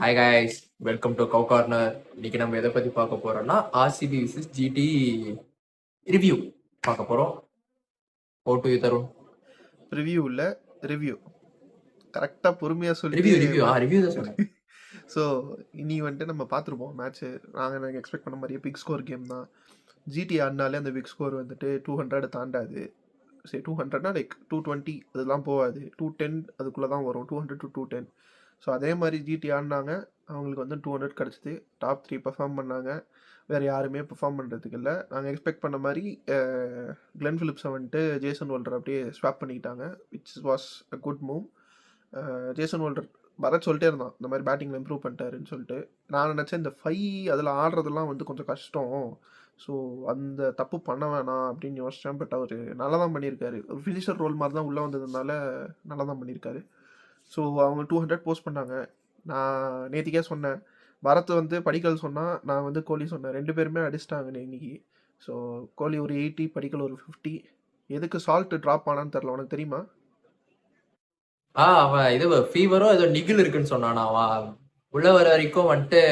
Hi guys, welcome to cow corner. இன்னைக்கு நம்ம எதை பத்தி பார்க்க போறோம்னா ஆர்சிபி விசஸ் ஜிடி ரிவ்யூ பார்க்க போறோம். ஓட்டு தரும் ரிவ்யூ இல்லை ரிவ்யூ கரெக்டாக பொறுமையாக ரிவ்யூ சொல்லிட்டு ரிவ்யூ ரிவ்யூ தான் சொன்னேன். ஸோ இனி வந்துட்டு நம்ம பார்த்துருப்போம் மேட்ச்சு. நாங்கள் எக்ஸ்பெக்ட் பண்ண மாதிரியே பிக் ஸ்கோர் கேம் தான். ஜிடி ஆடினாலே அந்த பிக் ஸ்கோர் வந்துட்டு 200 தாண்டாது. சரி 200னா லைக் 220 அதெல்லாம் போகாது, 210 அதுக்குள்ளே தான் வரும், 200 to 210. ஸோ அதே மாதிரி ஜிடி ஆடினாங்க, அவங்களுக்கு வந்து 200 கிடச்சிது. டாப் 3 பெர்ஃபார்ம் பண்ணாங்க, வேறு யாருமே பெர்ஃபார்ம் பண்ணுறதுக்கு இல்லை. நாங்கள் எக்ஸ்பெக்ட் பண்ண மாதிரி கிளென் ஃபிலிப்ஸை வந்துட்டு ஜேசன் ஹோல்டர் அப்படியே ஸ்வாப் பண்ணிக்கிட்டாங்க, which was a good move. Jason holder வர சொல்லிட்டே இருந்தான், இந்த மாதிரி பேட்டிங்கில் இம்ப்ரூவ் பண்ணிட்டாருன்னு சொல்லிட்டு. நான் நினச்சேன் இந்த 5 அதில் ஆடுறதெல்லாம் வந்து கொஞ்சம் கஷ்டம், ஸோ அந்த தப்பு பண்ண வேணாம் அப்படின்னு யோசித்தேன். பட் அவர் நல்லா தான் பண்ணியிருக்காரு. ஒரு ஃபினிஷர் ரோல் மாதிரி தான் உள்ளே வந்ததுனால நல்லா தான் பண்ணியிருக்காரு. ஸோ அவங்க 200 போஸ்ட் பண்ணாங்க. நான் நேற்றுக்கே சொன்னேன், பரத் வந்து படிக்கல் சொன்னால், நான் வந்து கோலி சொன்னேன். 2 பேருமே அடிச்சிட்டாங்க இன்னைக்கு. ஸோ கோலி ஒரு 80, படிக்கல் ஒரு 50. எதுக்கு சால்ட் ட்ராப் ஆனான்னு தெரில, உனக்கு தெரியுமா? அவன் இது ஃபீவரோ ஏதோ நிகில் இருக்குன்னு சொன்னான். அவன் உள்ள வர வரைக்கும் வந்துட்டு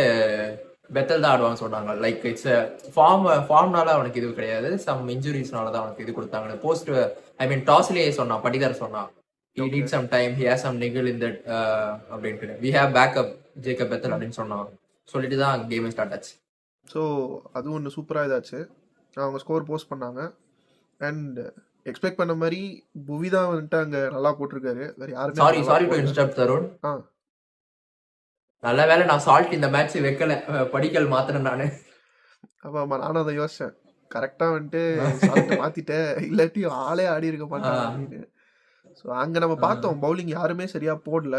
பெத்தல் தான் ஆடுவான்னு சொன்னாங்க. லைக் இட்ஸ் ஃபார்ம்னால அவனுக்கு இது கிடையாது, சம் இன்ஜுரிஸ்னால தான் அவனுக்கு இது கொடுத்தாங்க. போஸ்ட் ஐ மீன் டாஸ்லேயே சொன்னான், படிதார் சொன்னான், he need some time, he has some niggle in that அப்படின்ட்டு. we have backup Jacob Bethel அப்படின்னு சொன்னான். சொல்லிட்டு தான் கேமே ஸ்டார்ட் ஆச்சு. ஸோ அது ஒன்று சூப்பராக இதாச்சு. அவங்க ஸ்கோர் போஸ்ட் பண்ணாங்க. அண்ட் எக்ஸ்பெக்ட் பண்ண மாதிரி புவி தான் வந்துட்டு அங்கே நல்லா போட்டிருக்காரு. வேற யாருமே சாரி டு இன்ஸ்டர்ப்ட் தருண். நல்ல வேலை நான் சால்ட் இந்த மேட்ச் வைக்கல, படிக்கல் மாத்தினேன் நானு. ஆமாம், நானும் அதை யோசிச்சேன். கரெக்டாக வந்துட்டு சால்ட் மாற்றிட்டேன், இல்லாட்டி ஆளே ஆடி இருக்க மாட்டான் அப்படின்னு. ஸோ அங்கே நம்ம பார்த்தோம், பவுலிங் யாருமே சரியாக போடல.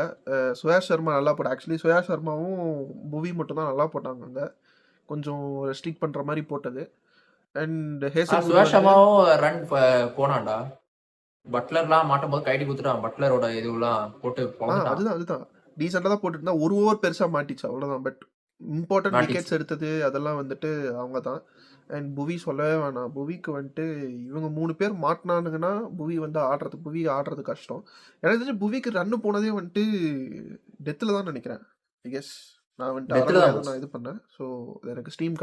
சுயாஷ் சர்மா நல்லா போட, ஆக்சுவலி சுயாஷ் சர்மாவும் புவி மட்டும் தான் நல்லா போட்டாங்க. அங்கே கொஞ்சம் ரெஸ்ட்ரிக்ட் பண்ணுற மாதிரி போட்டது. அண்ட் சுயாஷ் சர்மாவும் ரன் போனான்டா, பட்லர்லாம் மாட்டும் போது கைட்டி குத்துட்டான். பட்லரோட இதுலாம் போட்டு அதுதான் டீசெண்டாக தான் போட்டுருந்தா. ஒரு ஓவர் பெருசாக மாட்டிச்சு, அவ்வளோதான். பட் இம்பார்ட்டன்ட் விக்கெட்ஸ் எடுத்தது அதெல்லாம் வந்துட்டு அவங்க தான். அண்ட் புவி சொல்லவே வேணாம். புவிக்கு வந்துட்டு இவங்க 3 பேர் மாட்டினானுங்கன்னா புவி வந்து ஆடுறது கஷ்டம். எனக்கு தெரிஞ்சு புவிக்கு ரன்னு போனதே வந்துட்டு டெத்தில் தான் நினைக்கிறேன். ஐ கெஸ் நான் வந்துட்டு நான் இது பண்ணேன். ஸோ எனக்கு steam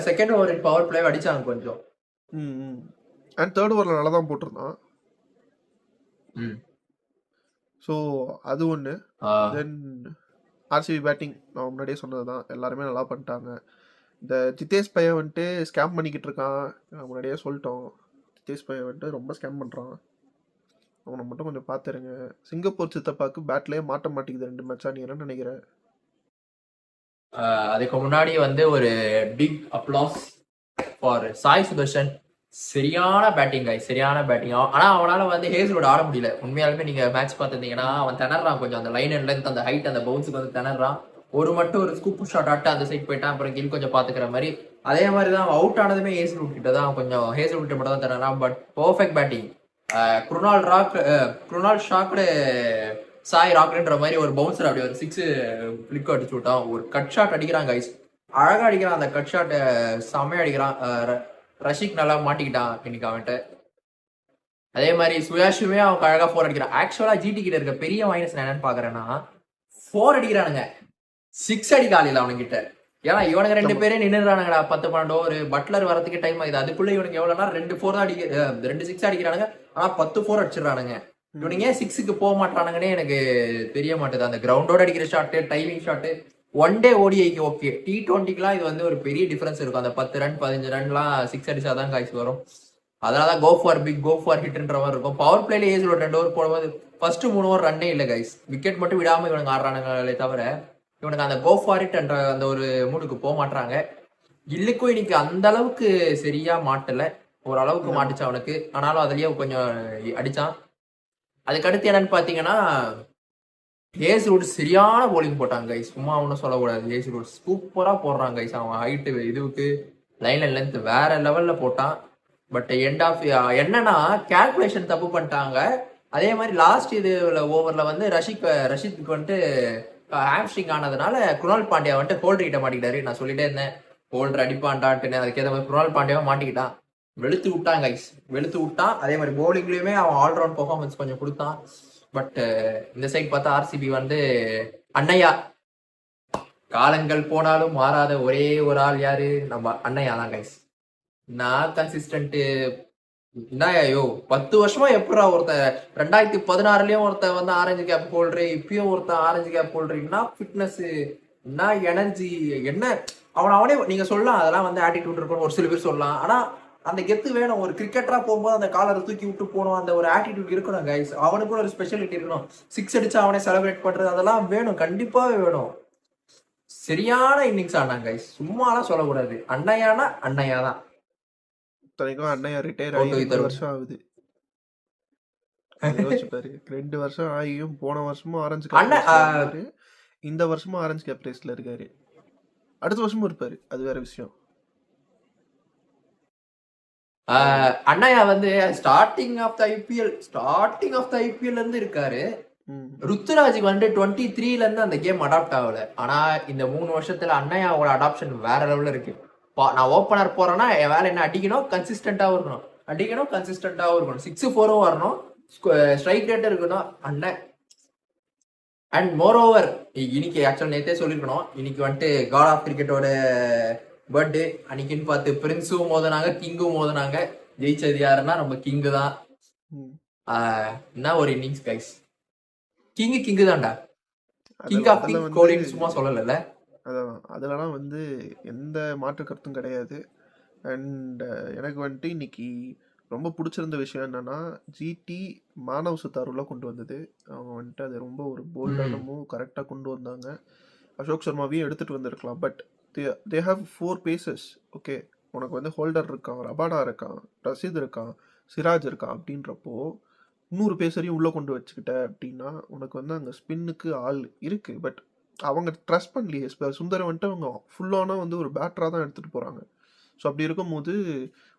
second over power play அடிச்சாங்க கொஞ்சம். அண்ட் தேர்ட் ஓவரில் நல்லா தான் போட்டிருந்தான். ஸோ அது ஒன்று. தென் ஆர்சிபி பேட்டிங் நான் முன்னாடியே சொன்னது தான், எல்லாருமே நல்லா பண்ணிட்டாங்க. இந்த ஜிதேஷ் பையன் வந்துட்டு ஸ்கேம் பண்ணிக்கிட்டு இருக்கான், முன்னாடியே சொல்லிட்டோம். ஜிதேஷ் பையன் வந்துட்டு ரொம்ப ஸ்கேம் பண்ணுறான், அவனை மட்டும் கொஞ்சம் பார்த்துருங்க. சிங்கப்பூர் சித்தப்பாக்கு பேட்லேயே மாட்ட மாட்டேங்குது 2 மேட்சா. நீ என்ன நினைக்கிற? அதுக்கு முன்னாடி வந்து ஒரு big applause for Sai Sudharsan. சரியான பேட்டிங் காய், சரியான பேட்டிங். ஆனா அவனால வந்து ஹேஸ்வுட் ஆட முடியல. உண்மையாலுமே நீங்க மேட்ச் பார்த்துருந்தீங்கன்னா அவன் திணறான் கொஞ்சம், அந்த லைன் அண்ட் லென்த், அந்த ஹைட், அந்த பவுன்ஸுக்கு வந்து திணறான். ஒரு ஸ்கூப் ஷாட் ஆட்டு அந்த சைட் போயிட்டான், அப்புறம் கில் கொஞ்சம் பாத்துக்கிற மாதிரி. அதே மாதிரி தான் அவுட் ஆனதுமே ஹேஸ்வுட் கிட்ட தான் கொஞ்சம், ஹேஸ்வுட் மட்டும் தான் திணறான். But perfect batting. Krunal shocked Sai ராக்ன்ற மாதிரி ஒரு பவுன்சர் அப்படி ஒரு 6 பிளிக் அடிச்சு விட்டான். ஒரு கட் ஷாட் அடிக்கிறான் கைஸ், அழகா அடிக்கிறான். அந்த கட் ஷாட் செம்மையா அடிக்கிறான். ரஷிக் நல்லா மாட்டிக்கிட்டான் இன்னைக்கு அவன்கிட்ட. அதே மாதிரி சுயாஷுமே அவன் அழகா 4 அடிக்கிறான். ஆக்சுவலா ஜிடி கிட்ட இருக்க பெரிய மைனஸ் நான் என்னன்னு பாக்குறேன்னா, 4 அடிக்கிறானுங்க, 6 அடிக்காலில அவனுங்கிட்ட. ஏன்னா இவனுங்க 2 பேரே நின்றுறானுங்கடா 10-12 ஓவர். பட்லர் வரதுக்கு டைம் ஆகுது, அதுக்குள்ள இவனுக்கு எவ்வளவுனா 2 4 தான் 2 6 அடிக்கிறானுங்க. ஆனா 10 4 அடிச்சிடறானுங்க. இவனுங்க ஏன் 6க்கு போக மாட்டானுங்கன்னே எனக்கு தெரிய மாட்டேது. அந்த கிரவுண்டோட அடிக்கிற shot, timing shot, one day ஓடிஐக்கு ஓகே. T20க்குலாம் இது வந்து ஒரு பெரிய டிஃபரன்ஸ் இருக்கும். அந்த 10 ரன் 15 ரன்லாம் 6 அடிச்சாதான் காய்ச்சி வரும். அதனாலதான் go for big, go for ஹிட்ன்ற மாதிரி இருக்கும். பவர் பிளேல ஏஜ்ல 2 ஓவர் போடும்போது ஃபர்ஸ்ட் 3 ஓவர் ரன்னே இல்லை கைஸ். விக்கெட் மட்டும் விடாம இவனுக்கு ஆடுறானுங்களே தவிர இவனுக்கு அந்த கோ ஃபார் இட் என்ற அந்த ஒரு மூடுக்கு போக மாட்டாங்க. இல்லுக்கும் இன்னைக்கு அந்த அளவுக்கு சரியா மாட்டல, ஓரளவுக்கு மாட்டுச்சு அவனுக்கு. ஆனாலும் அதுலயே கொஞ்சம் அடிச்சான். அதுக்கடுத்து என்னன்னு பாத்தீங்கன்னா, ஹேஸ்வுட் சரியான போலிங் போட்டாங்க கைஸ், சும்மா ஒன்றும் சொல்லக்கூடாது. ஹேஸ்வுட் சூப்பரா போடுறாங்க கைஸ். அவன் ஹைட்டு இதுவுக்கு லைன் அண்ட் லென்த் வேற லெவல்ல போட்டான். பட் எண்ட் ஆஃப் என்னன்னா கால்குலேஷன் தப்பு பண்ணிட்டாங்க. அதே மாதிரி லாஸ்ட் இதுல ஓவர்ல வந்து ரஷித்துக்கு வந்துட்டு ஹாம்ஸ்ட்ரிங் ஆனதுனால குணால் பாண்டியா வந்துட்டு ஹோல்டர் கிட்ட மாட்டிக்கிட்டாரு. நான் சொல்லிட்டே இருந்தேன் ஹோல்டர் அடிப்பான்டான்ட்டு, அதுக்கேற்ற மாதிரி குணால் பாண்டியாவை மாட்டிக்கிட்டான். வெளுத்து விட்டான் கைஸ், வெளுத்து விட்டான். அதே மாதிரி பவுலிங்லயுமே அவன் ஆல்ரவுண்ட் பெர்ஃபார்மன்ஸ் கொஞ்சம் கொடுத்தான். பட் இந்த சைட் பார்த்தா ஆர்சிபி வந்து அண்ணையா. காலங்கள் போனாலும் மாறாத ஒரே ஒரு ஆள் யாரு? நம்ம அண்ணையா தான் கைஸ். நான் கன்சிஸ்டன்ட். என்னையோ 10 வருஷமா எப்படா ஒருத்தன் 2016லயும் ஒருத்தன் வந்து ஆரஞ்சு கேப் ஹோல்டரு, இப்பயும் ஒருத்தன் ஆரஞ்சு கேப் ஹோல்டரு. என்ன ஃபிட்னஸ், என்ன எனர்ஜி, என்ன அவனே நீங்க சொல்லலாம். அதெல்லாம் வந்து ஆட்டிடியூட் இருக்கும்னு ஒரு சில பேர் சொல்லலாம். ஆனா அந்த கெத்து வேணும். ஒரு கிரிக்கெட்டரா போகும்போது அந்த காலரை தூக்கி விட்டு போகணும். அந்த ஒரு ஆட்டிடியூட் இருக்கணும் கைஸ். அவனுக்கு கூட ஒரு ஸ்பெஷாலிட்டி இருக்கணும். 6 அடிச்சு அவனே செலிப்ரேட் பண்றது அதெல்லாம் வேணும், கண்டிப்பாவே வேணும். சரியான இன்னிங்ஸ் ஆனாங்க கைஸ், சும்மாலாம் சொல்லக்கூடாது. அண்ணையானா அண்ணையா தான். இத்தனைக்கும் அண்ணையா ரிட்டையர் ஆகி கௌதம் 2 வித்தரும். வருஷம் ஆகுது. அதை யோசிச்சு பாரு. 2 வருஷம் ஆகியும் போன வருஷமும் ஆரஞ்சு கேப் அண்ணன் ரேஸ்ல இருந்தாரு. இந்த வருஷமும் ஆரஞ்சு கேப் ரேஸ்ல இருக்காரு. அடுத்த வருஷமும் இருப்பாரு, அது வேற விஷயம். அண்ணா வந்து ஸ்டார்டிங் ஆஃப் த ஐபிஎல் இருந்து இருக்காரு. ருத்துராஜுக்கு வந்து 23ல இருந்து அந்த கேம் அடாப்ட் ஆகல. ஆனா இந்த 3 வருஷத்துல அண்ணையாவோட அடாப்ஷன் வேற லெவல்ல இருக்கு. நான் ஓப்பனர் போறேன்னா என் வேலை என்ன? அடிக்கணும், கன்சிஸ்டன்டாவும் இருக்கணும். அடிக்கணும், கன்சிஸ்டன்டாவும் இருக்கணும். 6-4 வரணும், ஸ்ட்ரைக் ரேட் இருக்கணும். அண்ணன் அண்ட் மோர் ஓவர் இன்னைக்கு ஆக்சுவல் நேத்தே சொல்லிருக்கணும். இன்னைக்கு வந்துட்டு காட் ஆஃப் கிரிக்கெட்டோட பர்த்டே. அன்னைக்குன்னு பார்த்து பிரின்ஸும் மோதினாங்க, கிங்கும் மோதினாங்க. ஜெயிச்சது யாருன்னா நம்ம கிங்கு தான். என்ன ஒரு இன்னிங்ஸ் கைஸ். கிங்கு தான்டா. கிங் ஆஃப் கிங் கோலின்னு சும்மா சொல்லல. அதான் அதுலலாம் வந்து எந்த மாற்று கருத்தும் கிடையாது. அண்ட் எனக்கு வந்துட்டு இன்னைக்கு ரொம்ப பிடிச்சிருந்த விஷயம் என்னன்னா, ஜிடி மானவ் சுத்தார் உள்ள கொண்டு வந்தது. அவங்க வந்துட்டு அது ரொம்ப ஒரு போல்டான மூவ், கரெக்டாக கொண்டு வந்தாங்க. அசோக் சர்மாவையும் எடுத்துட்டு வந்திருக்கலாம். But they have 4 paces. Okay, உனக்கு வந்து ஹோல்டர் இருக்கான், ரபாடா இருக்கான், ரசீத் இருக்கான், சிராஜ் இருக்கான். அப்படின்றப்போ 100 பேசரையும் உள்ளே கொண்டு வச்சுக்கிட்ட அப்படின்னா உனக்கு வந்து அங்கே ஸ்பின்னுக்கு ஆள் இருக்கு. பட் அவங்க ட்ரஸ்ட் பண்ணலையே. சுந்தரம் வந்துட்டு அவங்க ஃபுல்லான வந்து ஒரு பேட்டராக தான் எடுத்துகிட்டு போகிறாங்க. ஸோ அப்படி இருக்கும்போது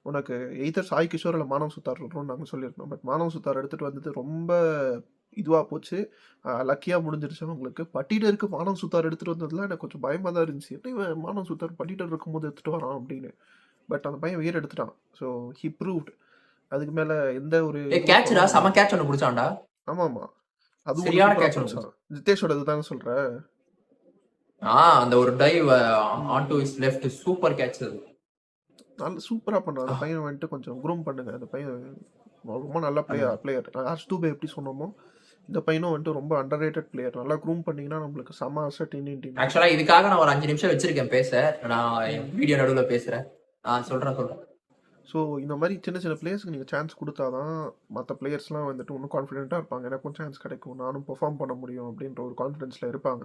உனக்கு எய்தர் சாய் கிஷோர் இல்லை மானவ் சுத்தார் வரும்னு நாங்கள் சொல்லியிருந்தோம். பட் மானவ் சுத்தார் எடுத்துகிட்டு வந்தது ரொம்ப இதுவாக போச்சு. லக்கியாக முடிஞ்சிருச்சு அவங்களுக்கு. பட்டிடருக்கு மானவ் சுத்தார் எடுத்துகிட்டு வந்ததுலாம் எனக்கு கொஞ்சம் பயமாக தான் இருந்துச்சு. என்ன மானவ் சுத்தார் பட்டிடர் இருக்கும்போது எடுத்துகிட்டு வரான் அப்படின்னு. பட் அந்த பையன் வேறு எடுத்துட்டான். So he proved. அதுக்கு மேலே எந்த ஒரு கேட்ச்டா, செம கேட்ச் ஒன்று பிடிச்சான்டா. ஆமாம், அது சரியான கேட்ச் ஒன்று. ஜிதேஷோட இதுதானே சொல்ற? அந்த ஒரு dive on to his left, super catch. அது நல்ல சூப்பராக பண்ணுறான் அந்த பையன். வந்துட்டு கொஞ்சம் க்ரூம் பண்ணுங்க. அந்த பையன் ரொம்ப நல்ல பிளேயர். ஹர்ஷ் தூபே எப்படி சொன்னோமோ இந்த பையனும் வந்துட்டு ரொம்ப அண்டர் ரேட்டட் பிளேயர். நல்லா க்ரூம் பண்ணீங்கன்னா நம்மளுக்கு செம அசட் இந்தியன் டீம். ஆக்சுவலாக இதுக்காக நான் ஒரு 5 நிமிஷம் வச்சிருக்கேன் பேச. நான் வீடியோ நடுவில் பேசுகிறேன். சொல்கிறேன். ஸோ இந்த மாதிரி சின்ன சின்ன பிளேயர்ஸ்க்கு நீங்கள் சான்ஸ் கொடுத்தா தான் மற்ற பிளேயர்ஸ்லாம் வந்துட்டு இன்னும் கான்ஃபிடென்ட்டாக இருப்பாங்க. எனக்கும் சான்ஸ் கிடைக்கும், நானும் பெர்ஃபார்ம் பண்ண முடியும் அப்படின்ற ஒரு கான்ஃபிடென்ஸில் இருப்பாங்க.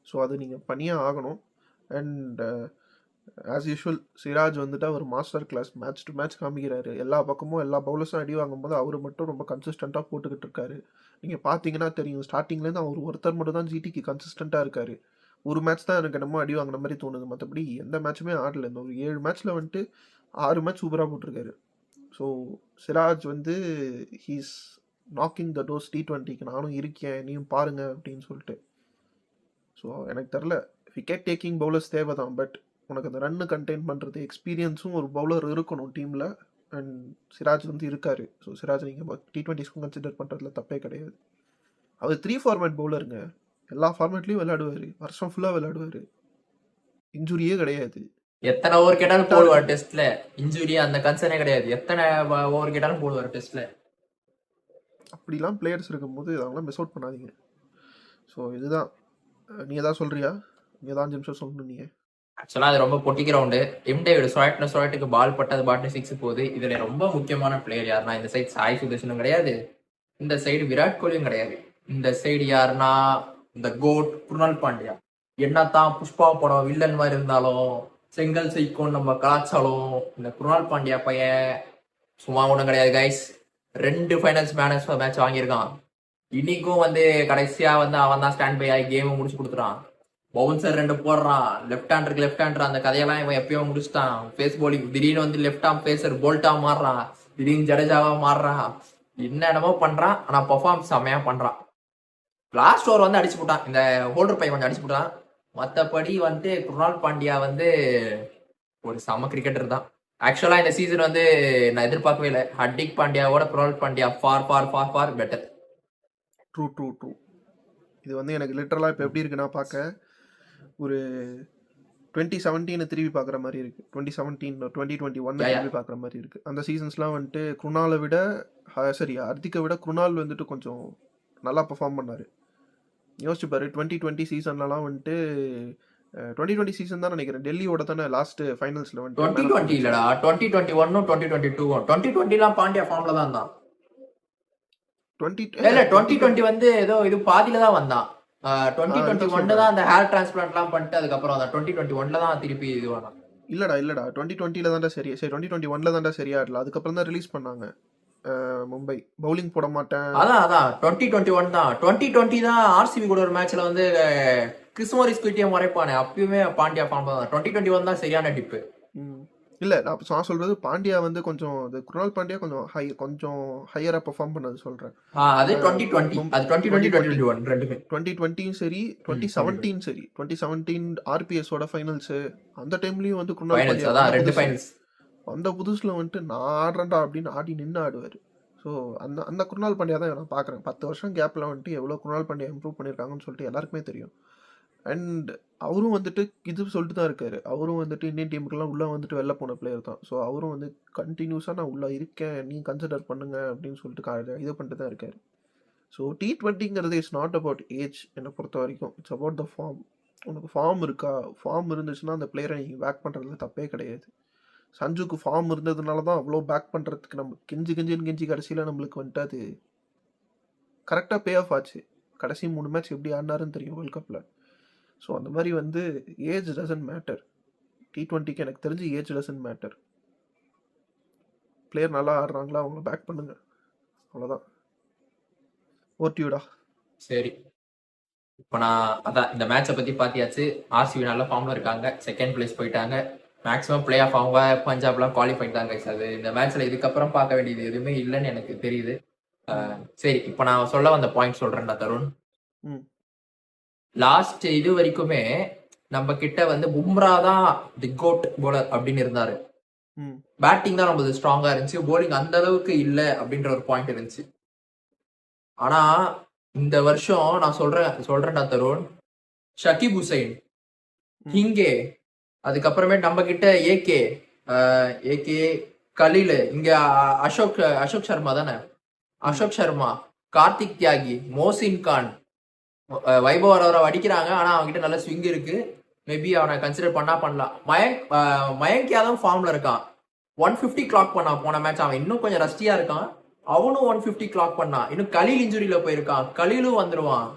ஸோ அது நீங்கள் பண்ணியே ஆகணும். அண்ட் ஆஸ் யூஷுவல் சிராஜ் வந்துட்டு அவர் master class match to match காமிக்கிறாரு. எல்லா பக்கமும் எல்லா பவுலர்ஸும் அடி வாங்கும்போது அவர் மட்டும் ரொம்ப கன்சிஸ்டண்ட்டாக போட்டுக்கிட்டு இருக்காரு. நீங்கள் பார்த்தீங்கன்னா தெரியும், ஸ்டார்டிங்லேருந்து அவர் ஒருத்தர் மட்டும் தான் ஜிடிக்கு கன்சிஸ்டண்ட்டாக இருக்காரு. ஒரு மேட்ச் தான் எனக்கு என்னமோ அடி வாங்கின மாதிரி தோணுது. மற்றபடி எந்த மேட்சுமே ஆடல. இந்த ஒரு 7 மேட்ச்சில் வந்துட்டு 6 மேட்ச் சூப்பராக போட்டிருக்காரு. ஸோ சிராஜ் வந்து ஹீஸ் நாக்கிங் த டோர்ஸ் T20க்கு. நானும் இருக்கேன், நீயும் பாருங்க அப்படின்னு சொல்லிட்டு. ஸோ எனக்கு தெரில, விக்கெட் டேக்கிங் பவுலர்ஸ் தேவை தான். பட் உனக்கு அந்த ரன்னு கண்டெயின் பண்ணுறது எக்ஸ்பீரியன்ஸும் ஒரு பவுலர் இருக்கணும் டீமில். அண்ட் சிராஜ் வந்து இருக்காரு. ஸோ சிராஜ் நீங்கள் T20ஸ்க்கும் கன்சிடர் பண்ணுறதுல தப்பே கிடையாது. அவர் 3 ஃபார்மேட் பவுலருங்க. எல்லா ஃபார்மேட்லேயும் விளையாடுவார், வருஷம் ஃபுல்லாக விளையாடுவார், இன்ஜுரியே கிடையாது. எத்தனை ஓவர் கேட்டாலும் போடுவார் டெஸ்ட்ல. இன்ஜுரி அந்த கன்சர்னே கிடையாது. எத்தனை ஓவர் கேட்டாலும் போடுவார் டெஸ்ட்ல. அப்படிலாம் பிளேயர்ஸ் இருக்கும்போது அதெல்லாம் மிஸ் அவுட் பண்ணாதீங்க. ஸோ இதுதான். நீ எதாவது சொல்றியா? நீ ஏதாவது 5 நிமிஷம் சொல்லணும். நீ ஆக்சுவலாக அது ரொம்ப பொட்டி கிரவுண்டு. டேவிட் சொராட்டுக்கு பால் பட்டது பாட்டு 6 போகுது. இதுல ரொம்ப முக்கியமான பிளேயர் யாருன்னா, இந்த சைடு சாய் சுதர்ஷனும் கிடையாது, இந்த சைடு விராட் கோலியும் கிடையாது. இந்த சைடு யாருன்னா இந்த கோட் குருணால் பாண்டியா. என்னத்தான் புஷ்பா படம் வில்லன் மாதிரி இருந்தாலும், செங்கல் சைக்கோன்னு நம்ம கலாச்சாரம், இந்த குருணால் பாண்டியா பையன் சும்மா ஒன்றும் கிடையாது கைஸ். 2 finals match வாங்கியிருக்கான். இன்னைக்கும் வந்து கடைசியா வந்து அவன் தான் ஸ்டாண்ட் பை ஆகி கேமை முடிச்சு கொடுத்துட்டான். பவுன்சர் 2 போடுறான். லெஃப்ட் ஹேண்டர் அந்த கதையெல்லாம் இவன் எப்பயோ முடிச்சுட்டான். பேஸ் போலிங் திடீர்னு வந்து லெஃப்ட் ஆம் பேசர் போல்ட்டா மாறுறான், திடீர்னு ஜடேஜாவா மாறுறான், என்னென்னமோ பண்றான். ஆனா பெர்ஃபார்ம் செம்மையா பண்றான். லாஸ்ட் ஓவர் வந்து அடிச்சு போட்டான், இந்த ஹோல்டர் பையன் கொஞ்சம் அடிச்சு போட்டான். மற்றபடி வந்து குருணால் பாண்டியா வந்து ஒரு செம கிரிக்கெட்டர் தான். ஆக்சுவலா இந்த சீசன் வந்து நான் எதிர்பார்க்கவே இல்லை. ஹர்திக் பாண்டியாவோட Krunal Pandya far better. True. இது வந்து எனக்கு லிட்டரலாக இப்போ எப்படி இருக்குன்னா பார்க்க ஒரு 2017 திரும்பி பார்க்குற மாதிரி இருக்குது. 2017 2021 யா யா திரும்பி பார்க்குற மாதிரி இருக்குது. அந்த சீசன்ஸ்லாம் வந்துட்டு குருணாலை விட சரி ஹர்திக்கை விட குருணால் வந்துட்டு கொஞ்சம் நல்லா பெர்ஃபார்ம் பண்ணார். யோசிச்சு பாரு 2020 சீசன்லலாம் வந்துட்டு 2020 சீசன் தான் நினைக்கிறேன், டெல்லியோட தானே லாஸ்ட் ஃபைனல்ஸில் வந்துட்டு மேன் ஆஃப் 2020 தி இல்லடா, 2021 2022 2020 பாண்டியா ஃபார்ம்ல தான் இருந்தான். 20 இல்ல 2020 வந்து ஏதோ இது பாதியில தான் வந்தான். 2021 தான் அந்த ஹேர் டிரான்ஸ்பிளான்ட்லாம் பண்ணிட்டு அதுக்கப்புறம் அந்த 2021 தான் திருப்பி இது வந்தான். இல்லடா 2020 தான்டா சரியா, சரி 2021 தான்டா சரியா இல்லை, அதுக்கப்புறம் தான் ரிலீஸ் பண்ணாங்க மும்பை. பவுலிங் போட மாட்டேன். அதான் 2021 தான். 2020 தான் ஆர்சிபி கூட ஒரு மேட்ச்ல வந்து கிறிஸ்மோரிஸ் குயிட்டியம் மறைப்பானே, அப்பயுமே பாண்டியா ஃபார்ம்ல தான். 2021 தான் சரியான டிப்பு. இல்லை நான் சொல்றது பாண்டியா வந்து கொஞ்சம் குருணால் பாண்டியா கொஞ்சம் ஹையரா பெர்ஃபார்ம் பண்ணது சொல்றேன். அது 2020 அது 2020 2021 ரெண்டுமே. 2020 சரி 2017 சரி 2017 ஆர்பிஎஸோட ஃபைனல்ஸ் அந்த டைம்லயும் வந்து குருணால் ஃபைனல்ஸ் பாண்டியா அதான் ரெண்டு ஃபைனல்ஸ். அந்த புதுசுல வந்துட்டு நான் ஆடுறேன்டா அப்படின்னு ஆடி நின்று ஆடுவார். ஸோ அந்த குருணால் பாண்டியா தான் நான் பார்க்குறேன். 10 வருஷம் கேப்பில் வந்துட்டு எவ்வளோ குருணால் பாண்டியா இம்ப்ரூவ் பண்ணியிருக்காங்கன்னு சொல்லிட்டு எல்லாருக்குமே தெரியும். அண்ட் அவரும் வந்துட்டு இது சொல்லிட்டு தான் இருக்காரு, அவரும் வந்துட்டு இந்தியன் டீமுக்கெல்லாம் உள்ளே வந்துட்டு வெளில போன பிளேயர் தான். ஸோ அவரும் வந்து கண்டினியூஸாக நான் உள்ளே இருக்கேன், நீ கன்சிடர் பண்ணுங்க அப்படின்னு சொல்லிட்டு இது பண்ணிட்டு தான் இருக்காரு. ஸோ T20ங்கிறது இஸ் நாட் அபவுட் ஏஜ் என்னை பொறுத்த வரைக்கும், இட்ஸ் அபவுட் த ஃபார்ம். உனக்கு ஃபார்ம் இருக்கா, ஃபார்ம் இருந்துச்சுன்னா அந்த பிளேயரை நீங்கள் பேக் பண்ணுறதுல தப்பே கிடையாது. சஞ்சுக்கு ஃபார்ம் இருந்ததுனால தான் அவ்வளோ பேக் பண்ணுறதுக்கு நம்ம கெஞ்சி கடைசியில் நம்மளுக்கு வந்துட்டு அது கரெக்டாக பே ஆஃப் ஆச்சு. கடைசி 3 மேட்ச் எப்படி ஆடினாருன்னு தெரியும் வேர்ல்ட் கப்பில். ஸோ அந்த மாதிரி வந்து ஏஜ் டசன்ட் மேட்டர். T20க்கு எனக்கு தெரிஞ்சு ஏஜ் டசன்ட் மேட்டர். பிளேயர் நல்லா ஆடுறாங்களா அவங்கள பேக் பண்ணுங்க, அவ்வளோதான். ஓட்டியூடா. சரி, இப்போ நான் அதான் இந்த மேட்சை பத்தி பாத்தியாச்சு. ஆர்சிபி நல்ல ஃபார்ம்ல இருக்காங்க, செகண்ட் பிளேஸ் போயிட்டாங்க. மேக்ஸிமம் பிளே ஆஃப் அவங்க பஞ்சாப்லாம் குவாலிஃபைட் தான் கைஸ். அது இந்த மேட்ச்ல இதுக்கப்புறம் பார்க்க வேண்டியது எதுவுமே இல்லைன்னு எனக்கு தெரியுது. சரி, இப்போ நான் சொல்ல வந்த பாயிண்ட் சொல்றேன்டா தருண். லாஸ்ட் இது வரைக்குமே நம்ம கிட்ட வந்து பும்ரா தான் தி கோட் போலர் அப்படின்னு இருந்தாரு. பேட்டிங் தான் ரொம்ப ஸ்ட்ராங்கா இருந்துச்சு, போலிங் அந்த அளவுக்கு இல்லை அப்படின்ற ஒரு பாயிண்ட் இருந்துச்சு. ஆனா இந்த வருஷம் நான் சொல்றேன்டா தருண், ஷகிப் ஹுசைன், ஹிங்கே, அதுக்கப்புறமே நம்ம கிட்ட ஏகே கலீல், இங்க அசோக் சர்மா தானே, அசோக் சர்மா, கார்த்திக் தியாகி, மோசின் கான், வைபவ் அவரை அடிக்கிறாங்க. ஆனா அவன்கிட்ட நல்ல ஸ்விங் இருக்கு, மேபி அவனை கன்சிடர் பண்ணலாம். மயங்க் யாதவ் ஃபார்ம்ல இருக்கான், 150 கிளாக் பண்ணான் போன மேட்ச். அவன் இன்னும் கொஞ்சம் ரஸ்டியா இருக்கான், அவனும் 150 கிளாக் பண்ணான். இன்னும் கலீல் இன்ஜுரியில போயிருக்கான், கலீலும் வந்துருவான்.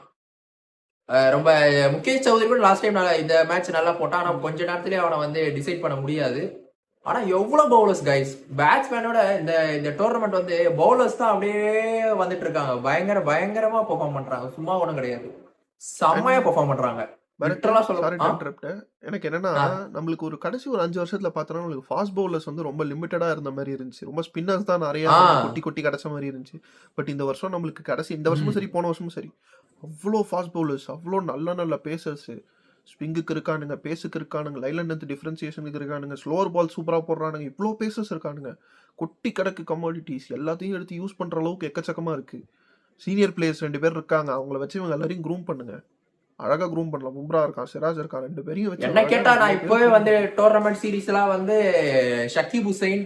ரொம்ப முகேஷ் சௌத்ரி கூட லாஸ்ட் டைம் இந்த மேட்ச் நல்லா போட்டான், ஆனா கொஞ்ச நேரத்திலேயே அவனை வந்து டிசைட் பண்ண முடியாது. ஆனா எவ்வளவு பவுலர்ஸ் கைஸ், பேட்ஸ்மேனோட இந்த டோர்னமெண்ட் வந்து பவுலர்ஸ் தான் அப்படியே வந்துட்டு இருக்காங்க. பயங்கரமா பெர்ஃபார்ம் பண்றாங்க, சும்மா ஒண்ணும் கிடையாது, செம்மையா பெர்ஃபார்ம் பண்றாங்க. எனக்கு என்னன்னா நம்மளுக்கு ஒரு கடைசி ஒரு 5 வருஷத்துல பார்த்தோம்னா நம்மளுக்கு ஃபாஸ்ட் பவுலர்ஸ் வந்து ரொம்ப லிமிட்டடா இருந்த மாதிரி இருந்துச்சு, ரொம்ப ஸ்பின்னர்ஸ் தான் நிறைய கொட்டி கிடைச்ச மாதிரி இருந்துச்சு. பட் இந்த வருஷம் நம்மளுக்கு இந்த வருஷமும் சரி போன வருஷமும் சரி அவ்வளோ ஃபாஸ்ட் பவுலர்ஸ், அவ்வளோ நல்ல பேசர்ஸ், ஸ்விங்குக்கு இருக்கானுங்க, பேஸுக்கு இருக்கானுங்க, லைன் லென்த் டிஃபரன்சியேஷனுக்கு இருக்கானுங்க, ஸ்லோவர் பால் சூப்பரா போடுறானுங்க, இவ்வளோ பேசர்ஸ் இருக்கானுங்க. கொட்டி கிடக்கு கமாடிட்டிஸ் எல்லாத்தையும் எடுத்து யூஸ் பண்ற அளவுக்கு எக்கச்சக்கமா இருக்கு. சீனியர் பிளேயர்ஸ் 2 பேர் இருக்காங்க, அவங்கள வச்சு இவங்க எல்லாரையும் க்ரூம் பண்ணுங்க, அழகா க்ரூம் பண்ணலாம். பும்ரா இருக்கான், சிராஜ் இருக்கான், 2 பேரையும் வச்சு. என்ன கேட்டா நான் இப்பவே வந்து டோர்னமெண்ட் சீரீஸ் எல்லாம் வந்து ஷகிப் ஹுசைன்,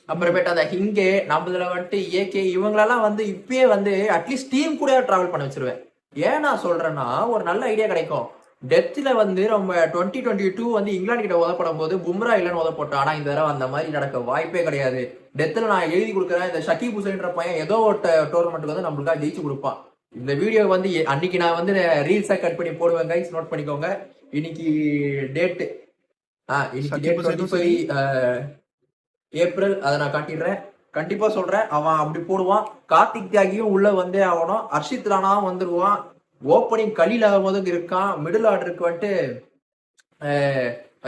அப்புறமேட்டு அந்த ஹிங்கே, நம்மள வந்துட்டு ஏகே, இவங்களெல்லாம் வந்து இப்பயே வந்து அட்லீஸ்ட் டீம் கூட டிராவல் பண்ண வச்சிருவேன். ஏன் நான் சொல்றேன்னா ஒரு நல்ல ஐடியா கிடைக்கும். டெத்ல வந்து நம்ம 2022 வந்து இங்கிலாந்து கிட்ட உதப்படும் போது பும்ரா இல்லைன்னு உதப்பட்டோம். ஆனா இந்த தடவை அந்த மாதிரி நடக்க வாய்ப்பே கிடையாது. டெத்ல நான் எழுதி கொடுக்குறேன், இந்த ஷகிப் ஹுசைன்ற பையன் ஏதோ ஒரு டோர்னமெண்ட்டுக்கு வந்து நம்மளுக்காக ஜெயிச்சு கொடுப்பான். இந்த வீடியோ வந்து அன்னைக்கு நான் வந்து ரீல்ஸா கட் பண்ணி போடுவேன் கைஸ், நோட் பண்ணிக்கோங்க. இன்னைக்கு டேட் 25 ஏப்ரல், அதை நான் காட்டிடுறேன், கண்டிப்பா சொல்றேன். அவன் அப்படி போடுவான். கார்த்திக் தியாகியும் உள்ள வந்தே ஆகணும், ஹர்ஷித் ராணாவும் வந்துடுவான். ஓப்பனிங் கலீல் ஆகும்போது இருக்கான், மிடில் ஆர்டருக்கு வந்துட்டு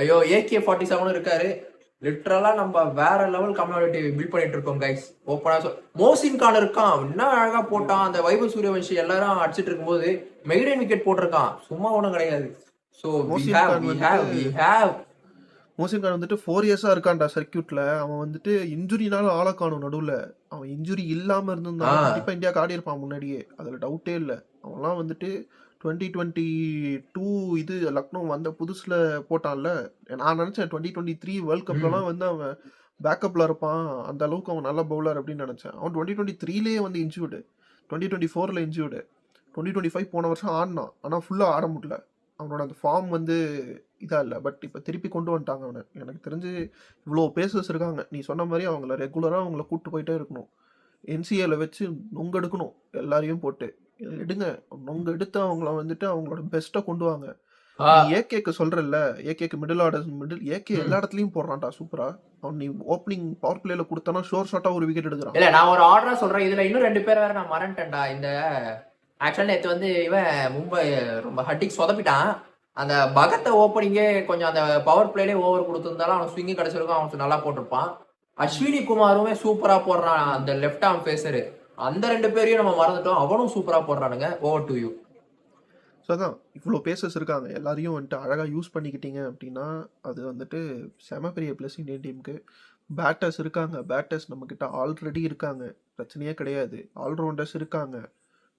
ஐயோ AK-47 இருக்காரு. லிட்டரலா நம்ம வேற லெவல் கம்யூனிட்டி பில்ட் பண்ணிட்டு இருக்கோம் கைஸ். ஓப்பனா மோசின் கான் இருக்கான், என்ன அழகா போட்டான். அந்த வைபவ் சூரியவன்ஷி எல்லாரும் அடிச்சிட்டு இருக்கும்போது மெய்டன் விக்கெட் போட்டிருக்கான், சும்மா ஒண்ணும் கிடையாது. சோ மோசின் கான் வந்துட்டு 4 இயர்ஸா இருக்கான்டா சர்க்கியூட்ல. அவன் வந்துட்டு இன்ஜுரினால ஆள காணும் நடுவுல. அவன் இன்ஜுரி இல்லாம இருந்தா கண்டிப்பா இந்தியாவுக்கு ஆடி இருப்பான் முன்னாடியே, அதுல டவுட்டே இல்லை. அவன்லாம் வந்துட்டு 2022 இது லக்னோ வந்த புதுசுல போட்டான்ல. நான் நினைச்சேன் 2023 வேர்ல்ட் கப்லலாம் வந்து அவன் பேக்கப்ல இருப்பான், அந்த அளவுக்கு அவன் நல்ல பவுலர் அப்படின்னு நினைச்சேன். அவன் 2023லயே வந்து இன்ஜூர்டு, 2024ல இன்ஜூர்டு, 2025 போன வருஷம் ஆடினான், ஆனா ஃபுல்லா ஆட முடியல. அவனோட அந்த ஃபார்ம் வந்து இதா இல்லை. பட் இப்போ திருப்பி கொண்டு வந்துட்டாங்க அவனை. எனக்கு தெரிஞ்சு இவ்வளோ பேசர்ஸ் இருக்காங்க, நீ சொன்ன மாதிரி அவங்கள ரெகுலராக அவங்கள கூப்பிட்டு போயிட்டே இருக்கணும். என்சிஏல வச்சு நொங்க எடுக்கணும், எல்லாரையும் போட்டு எடுங்க. நொங்க எடுத்து அவங்கள வந்துட்டு அவங்களோட பெஸ்ட்டை கொண்டு வாங்க. நீ ஏகேக்கு சொல்றல்ல, ஏகேக்கு மிடில் ஆர்டர் ஏகே எல்லா இடத்துலயும் போடுறான்டா சூப்பரா. அவன் நீ ஓப்பனிங் பவர் பிளேல கொடுத்தானா ஷோர் ஷாட்டா ஒரு விக்கெட் எடுக்கிறான். இல்ல நான் ஒரு ஆர்டரா சொல்றேன், இதுல இன்னும் 2 பேர் வேற நான் மறந்துட்டேன்டா. இந்த ஆக்சுவலா நேற்று வந்து இவன் மும்பை ரொம்ப ஹட்டிக் சொதப்பிட்டான். அந்த பகத்தை ஓப்பனிங்கே கொஞ்சம் அந்த பவர் பிளேலே ஓவர் கொடுத்துருந்தாலும் அவன் ஸ்விங்கு கிடைச்சிருக்கும், அவன் நல்லா போட்டிருப்பான். அஸ்வினி குமாருமே சூப்பரா போடுறான், அந்த லெஃப்ட் ஆர்ம் பேசரு. அந்த 2 பேரையும் நம்ம மறந்துட்டோம், அவனும் சூப்பரா போடுறானுங்க. Over to you. ஸோ அதான் இவ்வளோ பேசஸ் இருக்காங்க, எல்லாரையும் வந்துட்டு அழகாக யூஸ் பண்ணிக்கிட்டீங்க அப்படின்னா அது வந்துட்டு செம பெரிய ப்ளஸ் இந்தியன் டீமுக்கு. பேட்டர்ஸ் இருக்காங்க, பேட்டர்ஸ் நம்மக்கிட்ட ஆல்ரெடி இருக்காங்க, பிரச்சனையே கிடையாது. ஆல்ரவுண்டர்ஸ் இருக்காங்க,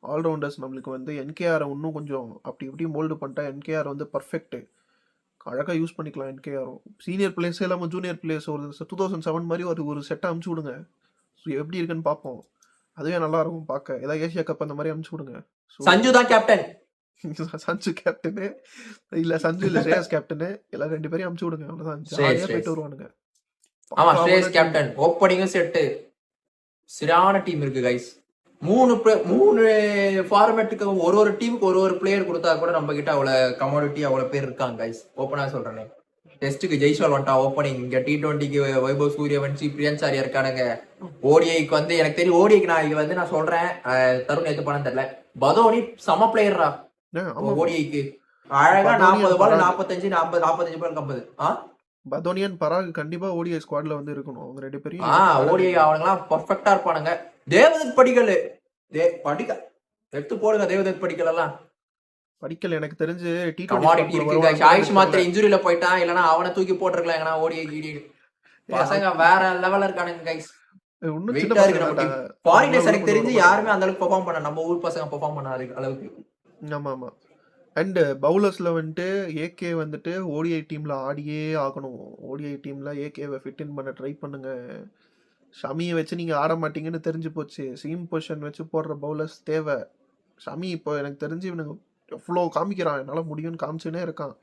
ஆல்ரவுண்டர்ஸ் நம்மளுக்கு வந்து என்கேஆரை இன்னும் கொஞ்சம் அப்படி இப்படி மோல்டு பண்ணிட்டா என்கேஆர் வந்து பர்ஃபெக்ட்டு, அழகாக யூஸ் பண்ணிக்கலாம். என்கேஆரும் சீனியர் பிளேயர்ஸே இல்லாமல் ஜூனியர் பிளேயர்ஸ் ஒரு 2007 மாதிரி ஒரு செட்டை அமுச்சு விடுங்க, ஸோ எப்படி இருக்குன்னு பார்ப்போம். அதுவே நல்லா இருக்கும் பார்க்க. ஏதாவது ஏசியா கப் அந்த மாதிரி அமுச்சு விடுங்க. சஞ்சு தான் கேப்டன், சஞ்சு கேப்டனு இல்ல, சஞ்சு இல்ல ஸ்ரேயஸ் கேப்டனு, எல்லாம் 2 பேரையும் அமுச்சு விடுங்க, அவ்வளவுதான். ஜாலியா போயிட்டு வருவானுங்க. ஆமா ஸ்ரேயஸ் கேப்டன், ஓப்பனிங்கும் செட்டு, சரியான டீம் இருக்கு கைஸ். 3 ஃபார்மேட்டுக்கு ஒரு டீமுக்கு ஒரு பிளேயர் கொடுத்தா கூட நம்ம கிட்ட அவ்வளவு கமோடிட்டி அவ்வளவு பேர் இருக்காங்க கைஸ். ஓப்பனா சொல்றேன், டெஸ்ட்டுக்கு ஜெய்ஸ்வால் வந்துட்டா ஓப்பனிங், இங்க T20க்கு வைபவ் சூரியவன்சி, பிரியன்சாரி இருக்கானுங்க. ஓடிஐக்கு வந்து எனக்கு தெரியும், ஓடிஐக்கு நான் சொல்றேன், தருண் எது பண்ண தெரியல, பதோனி சம பிளேயர்ரா ஓடிஐக்கு. அழகா 40 பால் 45 45 பால் 50. பதோனியன் பராக் கண்டிப்பா ஓடிஐ ஸ்குவாட்ல வந்து இருக்கணும். அவங்க 2 பேரும் ஓடிஐ அவங்கலாம் பர்ஃபெக்ட்டா இருப்பானுங்க. தேவதத் படிக்கல் எடுத்து போடுங்க, தேவதத் படிக்கல் எல்லாம். படிக்கல் எனக்கு தெரிஞ்சு கமாடிட்டி இருக்கு. ஆயுஷ் மாத்திரை இன்ஜுரியில போயிட்டான், இல்லனா அவனை தூக்கி போட்டுருக்கலாம் எங்கனா. ஓடிஐ பசங்க வேற லெவல்ல இருக்கானுங்க கைஸ். வெயிட்டா இருக்கு நம்ம டீம். ஃபாரினர்ஸ் எனக்கு தெரிஞ்சு யாருமே அந்த அளவுக்கு பெர்ஃபார்ம் பண்ண, நம்ம ஊர் பசங்க பெர்ஃபார்ம் பண்ண அளவுக்கு. ஆமா ஆமா. அண்ட் பவுலர்ஸ்ல வந்துட்டு ஏகே வந்துட்டு ஓடிஐ டீம்ல ஆடியே ஆகணும். ஓடிஐ டீம்ல ஏகேவை ஃபிட் இன் பண்ண ட்ரை பண்ணுங்க. ஷமியை வச்சு நீங்க ஆட மாட்டீங்கன்னு தெரிஞ்சு போச்சு. சீம் பொசிஷன் வச்சு போடுற பவுலர்ஸ் தேவை. ஷமி இப்போ எனக்கு தெரிஞ்சு இவனுங்க எவ்வளோ காமிக்கிறான், என்னால் முடியும்னு காமிச்சுனே இருக்கான்.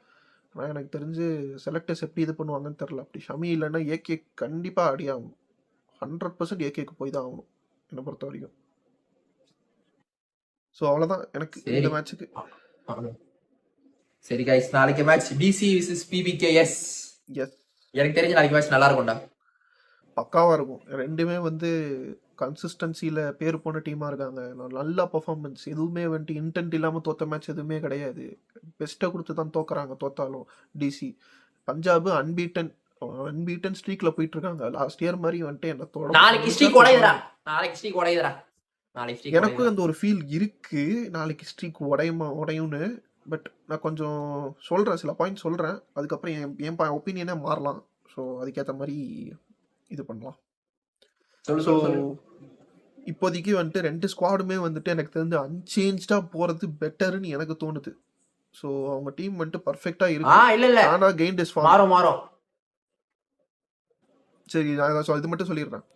ஆனால் எனக்கு தெரிஞ்சு செலக்டர்ஸ் எப்படி இது பண்ணுவாங்கன்னு தெரில. அப்படி ஷமி இல்லைன்னா ஏகே கண்டிப்பாக ஆடி ஆகணும். 100% ஏகேக்கு போய் தான் ஆகணும் என்னை பொறுத்த வரைக்கும். ஸோ அவ்வளோதான் எனக்கு இந்த மேட்சுக்கு. சரி கைஸ், நாளைக்கு match DC versus PBKS. Yes, எனக்கு தெரிஞ்சு நாளைக்கு மேட்ச் நல்லா இருக்கும்டா, பக்காவாக இருக்கும். ரெண்டுமே வந்து கன்சிஸ்டன்சியில் பேர் போன டீமாக இருக்காங்க. நல்ல பர்ஃபார்மன்ஸ், எதுவுமே வந்துட்டு இன்டென்ட் இல்லாமல் தோற்ற மேட்ச் எதுவுமே கிடையாது. பெஸ்ட்டை கொடுத்து தான் தோக்குறாங்க தோத்தாலும். டிசி பஞ்சாப் அன்பீட்டன் ஸ்ட்ரீக்கில் போயிட்டு இருக்காங்க. லாஸ்ட் இயர் மாதிரி வந்துட்டு என்ன தோட நாளைக்கு ஸ்ட்ரீக் உடையுதுடா. எனக்கும் அந்த ஒரு ஃபீல் இருக்கு, நாளைக்கு ஸ்ட்ரீக் உடையும்னு. பட் நான் கொஞ்சம் சொல்கிறேன், சில பாயிண்ட் சொல்கிறேன், அதுக்கப்புறம் என் ஒப்பீனியனே மாறலாம். ஸோ அதுக்கேற்ற மாதிரி இது பண்ணலாம். ஸோ இப்போதைக்கு வந்துட்டு 2 ஸ்குவாடுமே வந்துட்டு எனக்கு தெரிஞ்சு அன்சேஞ்ச்டாக போகிறது பெட்டர்னு எனக்கு தோணுது. ஸோ அவங்க டீம் வந்துட்டு பர்ஃபெக்டாக இருக்கு. ஆனால் கெயின் இஸ் ஃபார்ம் மாறும். சரி, நான் இது மட்டும் சொல்லிடுறேன்.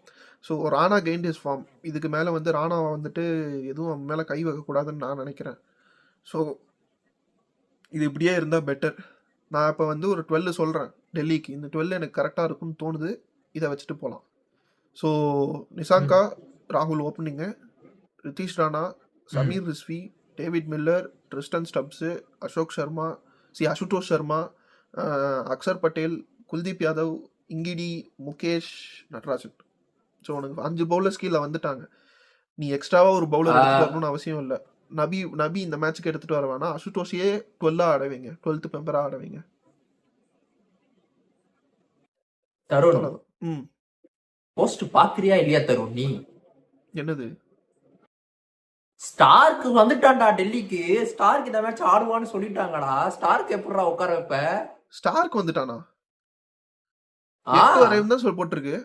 So Rana gain is form. இதுக்கு மேலே வந்து ராணா வந்துட்டு எதுவும் அவன் மேலே கை வைக்கக்கூடாதுன்னு நான் நினைக்கிறேன். ஸோ இது இப்படியே இருந்தால் பெட்டர். நான் இப்போ வந்து ஒரு 12 சொல்கிறேன் டெல்லிக்கு. இந்த 12 எனக்கு கரெக்டாக இருக்குன்னு தோணுது, இதை வச்சுட்டு போகலாம். ஸோ நிசாங்கா, ராகுல் opening, Ritish Rana, Sameer Rizvi, David Miller, Tristan Stubbs, Ashutosh Sharma, Axar Patel, Kuldeep Yadav, Ngidi, Mukesh, Natarajan. So உனக்கு 5 பவுலர்ஸ் கீழே வந்துட்டாங்க. நீ எக்ஸ்ட்ராவாக ஒரு பவுலர் எடுத்துட்டு வரணும்னு அவசியம் இல்லை. நபி இந்த மேட்சுக்கு எடுத்துட்டு வர வேணாம். அசுதோஷியே 12 ஆடவைங்க, 12th மெம்பரா ஆடவைங்க. தருண் போஸ்ட் பாக்குறியா இல்லையா தருண்? நீ என்னது ஸ்டார்க்கு வந்துட்டான்டா டெல்லிக்கு. ஸ்டார்க்கு இந்த மேட்ச் ஆடுவான்னு சொல்லிட்டாங்கடா. ஸ்டார்க்கு எப்படிடா உட்கார வைப்ப? ஸ்டார்க்கு வந்துட்டானா? 8 வரையும் தான் போட்டிருக்கு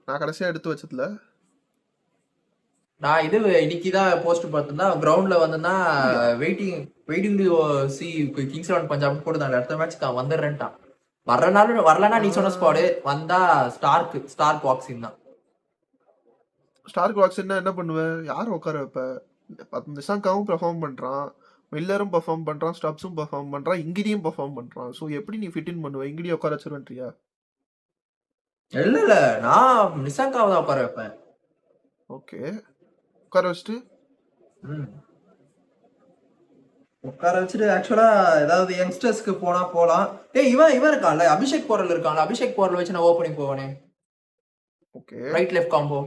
நான் கடைசியா எடுத்து வச்சதுல. நான் இது இன்னைக்கு தான் போஸ்ட் பார்த்தேன்னா கிரவுண்ட்ல வந்துன்னா அப்படியா? Waiting waiting to C Kings 11 Punjab போட்டுதான் அடுத்த மேட்ச் வந்துடுறேன்ட்டான். வரலனா நீ சொன்ன ஸ்குவாடு வந்தா ஸ்டார்க் பாக்ஸிங் தான். ஸ்டார்க் வாட்சன்னா என்ன பண்ணுவேன்? யார் உட்கார வைப்ப? நிசாங்காவும் பெர்ஃபார்ம் பண்றான், மில்லரும் பெர்ஃபார்ம் பண்றான், ஸ்டப்ஸும் பெர்ஃபார்ம் பண்றான், இங்கிடியும் பெர்ஃபார்ம் பண்றான். ஸோ எப்படி நீ ஃபிட் இன் பண்ணுவ? இங்கிடியும் உட்கார வச்சிருவேன்றியா? இல்ல இல்ல, நான் நிசாங்காவை தான் உட்கார வைப்பேன். ஓகே, உட்கார வச்சுட்டு ம். உட்கார வச்சுட்டு ஆக்சுவலா ஏதாவது யங்ஸ்டர்ஸ்க்கு போனா போலாம். இவன் இருக்கான்ல, அபிஷேக் போரல் இருக்கான்ல, அபிஷேக் போரல் வச்சு நான் ஓப்பனிங் போவேனே, ஓகே ரைட் லெஃப்ட் காம்போ.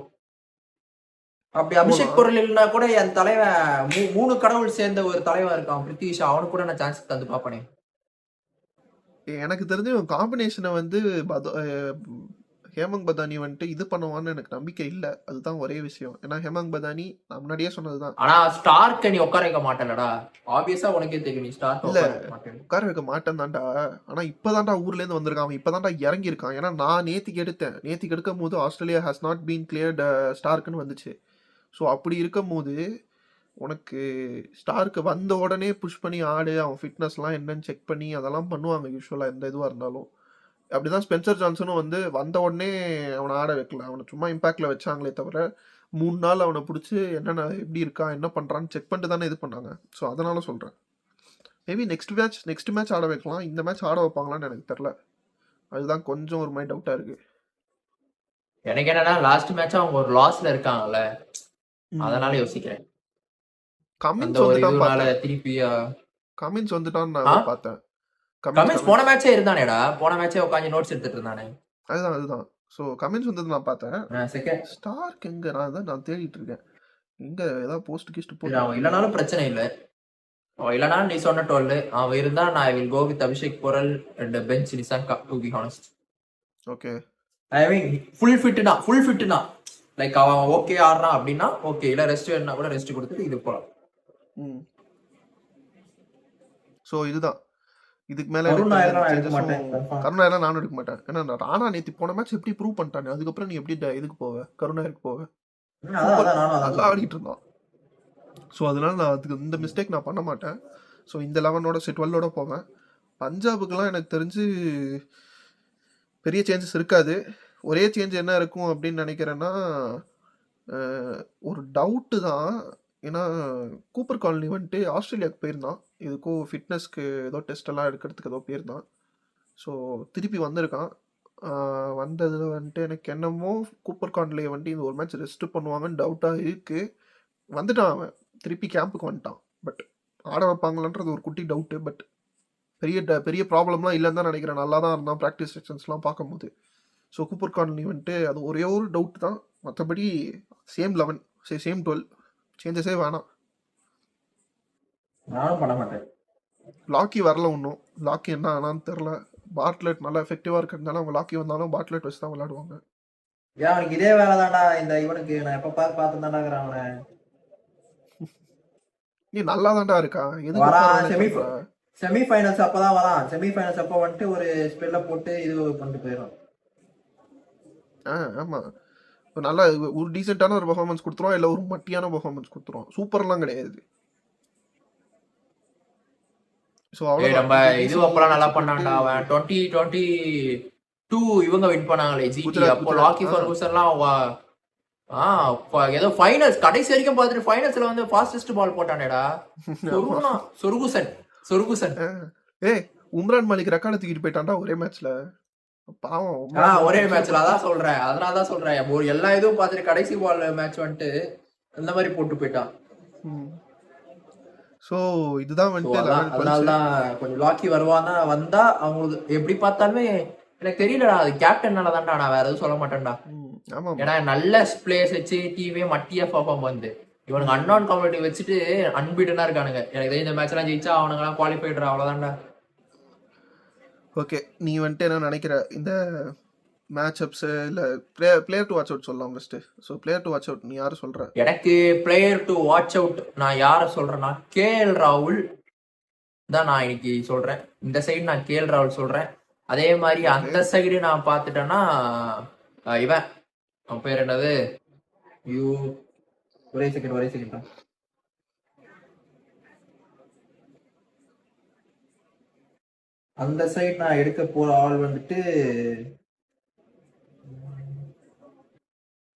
அப்படி அபிஷேக் போலாம். பொருள் இல்லைன்னா கூட என் தலைவன் மூணு கடவுள் சேர்ந்த ஒரு தலைவன் இருக்கான் பிரித்திஷ், அவனுக்கு கூட நான் சான்ஸ் தந்து பாப்பனே. எனக்கு தெரிஞ்சு காம்பினேஷனை வந்து ஹேமங் பதானி வந்துட்டு இது பண்ணுவான்னு எனக்கு நம்பிக்கை இல்லை. அதுதான் ஒரே விஷயம். ஏன்னா ஹேமங் பதானி நான் முன்னாடியே சொன்னதுதான். ஆனா ஸ்டார்க்க நீ உட்கார வைக்க மாட்டேன்லடா, ஆப்வியஸா உனக்கே தெரியும் நீ ஸ்டார்க் இல்ல உட்கார வைக்க மாட்டேன். உட்கார வைக்க மாட்டேன் தான்டா. ஆனா இப்பதான்டா ஊர்ல இருந்து வந்திருக்கான். அவன் இப்பதான்டா இறங்கி இருக்கான். ஏன்னா நான் நேத்திக்கு எடுக்கும் போது Australia has not been cleared ஸ்டார்க்குன்னு வந்துச்சு. ஸோ அப்படி இருக்கும் போது உனக்கு ஸ்டார்க்கு வந்த உடனே புஷ் பண்ணி ஆடு, அவன் ஃபிட்னஸ்லாம் என்னன்னு செக் பண்ணி அதெல்லாம் பண்ணுவாங்க யூஸ்வலாக எந்த இதுவாக இருந்தாலும். அப்படிதான் ஸ்பென்சர் ஜான்சனும் வந்து வந்த உடனே அவனை ஆட வைக்கல. அவனை சும்மா இம்பாக்டில் வச்சாங்களே தவிர 3 நாள் அவனை பிடிச்சி என்னென்ன எப்படி இருக்கான் என்ன பண்ணுறான்னு செக் பண்ணிட்டு தானே இது பண்ணாங்க. ஸோ அதனால சொல்கிறேன். மேபி நெக்ஸ்ட் மேட்ச் ஆட வைக்கலாம். இந்த மேட்ச் ஆட வைப்பாங்களான்னு எனக்கு தெரில. அதுதான் கொஞ்சம் ஒரு மாதிரி டவுட்டாக இருக்கு. எனக்கு என்னன்னா லாஸ்ட் மேட்ச் அவங்க ஒரு லாஸ்ல இருக்காங்கல்ல, அதனால யோசிக்கிறேன். அந்த கமின்ஸ் ஒரு வந்துட்டான் இதுனால பார்த்தேன். திருப்பி கமின்ஸ் வந்துட்டான்னு நான் பார்த்தேன். கமின்ஸ் போன மேட்சே இருந்தானேடா, போன மேட்சே உட்காந்து நோட்ஸ் எடுத்துட்டு இருந்தானே. அதுதான் ஸோ கமின்ஸ் வந்தது நான் பார்த்தேன். செகண்ட் ஸ்டார்க் எங்க? நான் தேடிட்டு இருக்கேன். எங்க ஏதாவது போஸ்ட் கிஸ்ட் அவன் போட்டு இல்லைனாலும் பிரச்சனை இல்லை. அவன் இல்லைனாலும் நீ சொன்ன 12 அவன் இருந்தா நான் will go with Abhishek Porel and பெஞ்ச் Nissanka to be honest. Okay. I mean full ஃபிட்னா லைக் அவன் ஓகே ஆடுறான் அப்படின்னா ஓகே, இல்ல ரெஸ்ட் வேணும்னா கூட ரெஸ்ட் கொடுத்துட்டு இது போலாம். ஸோ இதுதான். இதுக்கு மேல கருணாயெல்லாம் எடுக்க சேஞ்சஸும் மாட்டேன் confirm. கருணாயெல்லாம் நானும் எடுக்க மாட்டேன். ஏன்னா ராணா நேத்தி போன மேட்ச் எப்படி ப்ரூவ் பண்ணிட்டானே, அதுக்கப்புறம் நீ எப்படி இதுக்கு போவ? கருணாயருக்கு போவ? அதான் நானும் நல்லா அதான் ஆடிட்டு இருந்தான். ஸோ அதனால நான் அதுக்கு இந்த மிஸ்டேக் நான் பண்ண மாட்டேன். ஸோ இந்த 11ஓட 12ஓட போவேன். பஞ்சாபுக்கெல்லாம் எனக்கு தெரிஞ்சு பெரிய சேஞ்சஸ் இருக்காது. ஒரே சேஞ்ச் என்ன இருக்கும் அப்படின்னு நினைக்கிறேன்னா, ஒரு டவுட்டு தான். ஏன்னா கூப்பர் காலனி வந்துட்டு ஆஸ்திரேலியாவுக்கு போயிருந்தான். இதுக்கோ ஃபிட்னஸ்க்கு ஏதோ டெஸ்ட் எல்லாம் எடுக்கிறதுக்கு ஏதோ போயிருந்தான். ஸோ திருப்பி வந்திருக்கான். வந்ததில் வந்துட்டு எனக்கு என்னமோ கூப்பர் காலனிலேயே வந்துட்டு இந்த ஒரு மேட்ச் ரெஸ்ட் பண்ணுவாங்கன்னு டவுட்டாக இருக்குது. வந்துட்டான் அவன், திருப்பி கேம்புக்கு வந்துட்டான். பட் ஆட வைப்பாங்களான்றது ஒரு குட்டி டவுட்டு. பட் பெரிய ப்ராப்ளம்லாம் இல்லைன்னு தான் நினைக்கிறேன். நல்லா தான் இருந்தான் ப்ராக்டிஸ் செக்ஷன்ஸ்லாம் பார்க்கும்போது. ஸோ கூப்பர் காலனி வந்துட்டு அது ஒரே ஒரு டவுட் தான். மற்றபடி சேம் 11 சேம் 12 சேஞ்சஸே வேணாம். நானும் பண்ண மாட்டேன். லாக்கி வரல இன்னும். லாக்கி என்ன ஆனான்னு தெரில. பார்ட்லெட் நல்லா எஃபெக்டிவாக இருக்கிறதுனால அவங்க லாக்கி வந்தாலும் பார்ட்லெட் வச்சு தான் விளையாடுவாங்க. ஏன் அவனுக்கு இதே வேலை தான்டா இந்த இவனுக்கு, நான் எப்ப பார்த்து தான்டாங்கிறேன் அவனை. நீ நல்லா தான்டா இருக்கான். வரான் செமிஃபைனல்ஸ் அப்பதான் வரான். செமிஃபைனல்ஸ் அப்போ வந்துட்டு ஒரு ஸ்பெல்ல போட்டு இது பண்ணிட்டு போயிடும். ஆமாம், நல்லா ஒரு டீசெண்டான ஒரு பெர்ஃபார்மன்ஸ் கொடுத்துருவோம். இல்லை ஒரு மட்டியான பெர்ஃபார்மன்ஸ் கொடுத்துருவோம். சூப்பர்லாம் கிடையாது. ஸோ நம்ம இது அப்பெல்லாம் நல்லா பண்ணான்டா அவன். 2022 இவங்க வின் பண்ணாங்களே ஜிடி, அப்போ லாக்கி ஃபர்கூசன்லாம் ஏதோ ஃபைனல்ஸ் கடைசி வரைக்கும் பார்த்துட்டு ஃபைனல்ஸ்ல வந்து ஃபாஸ்டஸ்ட் பால் போட்டானேடா. சொர்குசன். உம்ரான் மாலிக் ரெக்கார்டு தூக்கிட்டு போயிட்டான்டா ஒரே மேட்ச்ல. பாவம். ஒரே மேட்ச்ல அதான் சொல்றேன். அதனாலதான் சொல்றேன் ஒரு எல்லா இதுவும் பார்த்துட்டு கடைசி பால் மேட்ச் வந்துட்டு இந்த மாதிரி போட்டு போயிட்டான். ஸோ இதுதான் வந்துட்டு அதனாலதான் கொஞ்சம் லாக்கி வருவான்னா வந்தா அவங்களுக்கு எப்படி பார்த்தாலுமே எனக்கு தெரியலடா, அது கேப்டன்னால தான்டா, நான் வேற எதுவும் சொல்ல மாட்டேன்டா. ஏன்னா நல்ல பிளேயர்ஸ் வச்சு டீமே மட்டியா பர்ஃபார்ம் வந்து இவனுக்கு அன்நான் கம்யூனிட்டி வச்சுட்டு அன்பீடனா இருக்கானுங்க. எனக்கு இந்த மேட்ச் எல்லாம் ஜெயிச்சா அவனுங்க எல்லாம் குவாலிஃபைடுறா, அவ்வளவுதான்டா. ஓகே, நீ வந்துட்டு என்ன நினைக்கிற இந்த மேட்ச் அப்ஸ் இல்ல பிளேயர் டு வாட்ச் அவுட் சொல்லலாம் first. So player to watch out நீ யாரை சொல்ற? எனக்கு பிளேயர் டு வாட்ச் அவுட் நான் யாரை சொல்றேன்னா கேஎல் ராகுல் தான் நான் இன்னைக்கு சொல்றேன். இந்த சைடு நான் கேஎல் ராகுல் சொல்றேன். அதே மாதிரி அந்த சைடு நான் பார்த்துட்டேன்னா இவன் அவன் பேர் என்னது, ஒரே செகண்ட். அந்த சைடு நான் எடுக்க போற ஆள் வந்துட்டு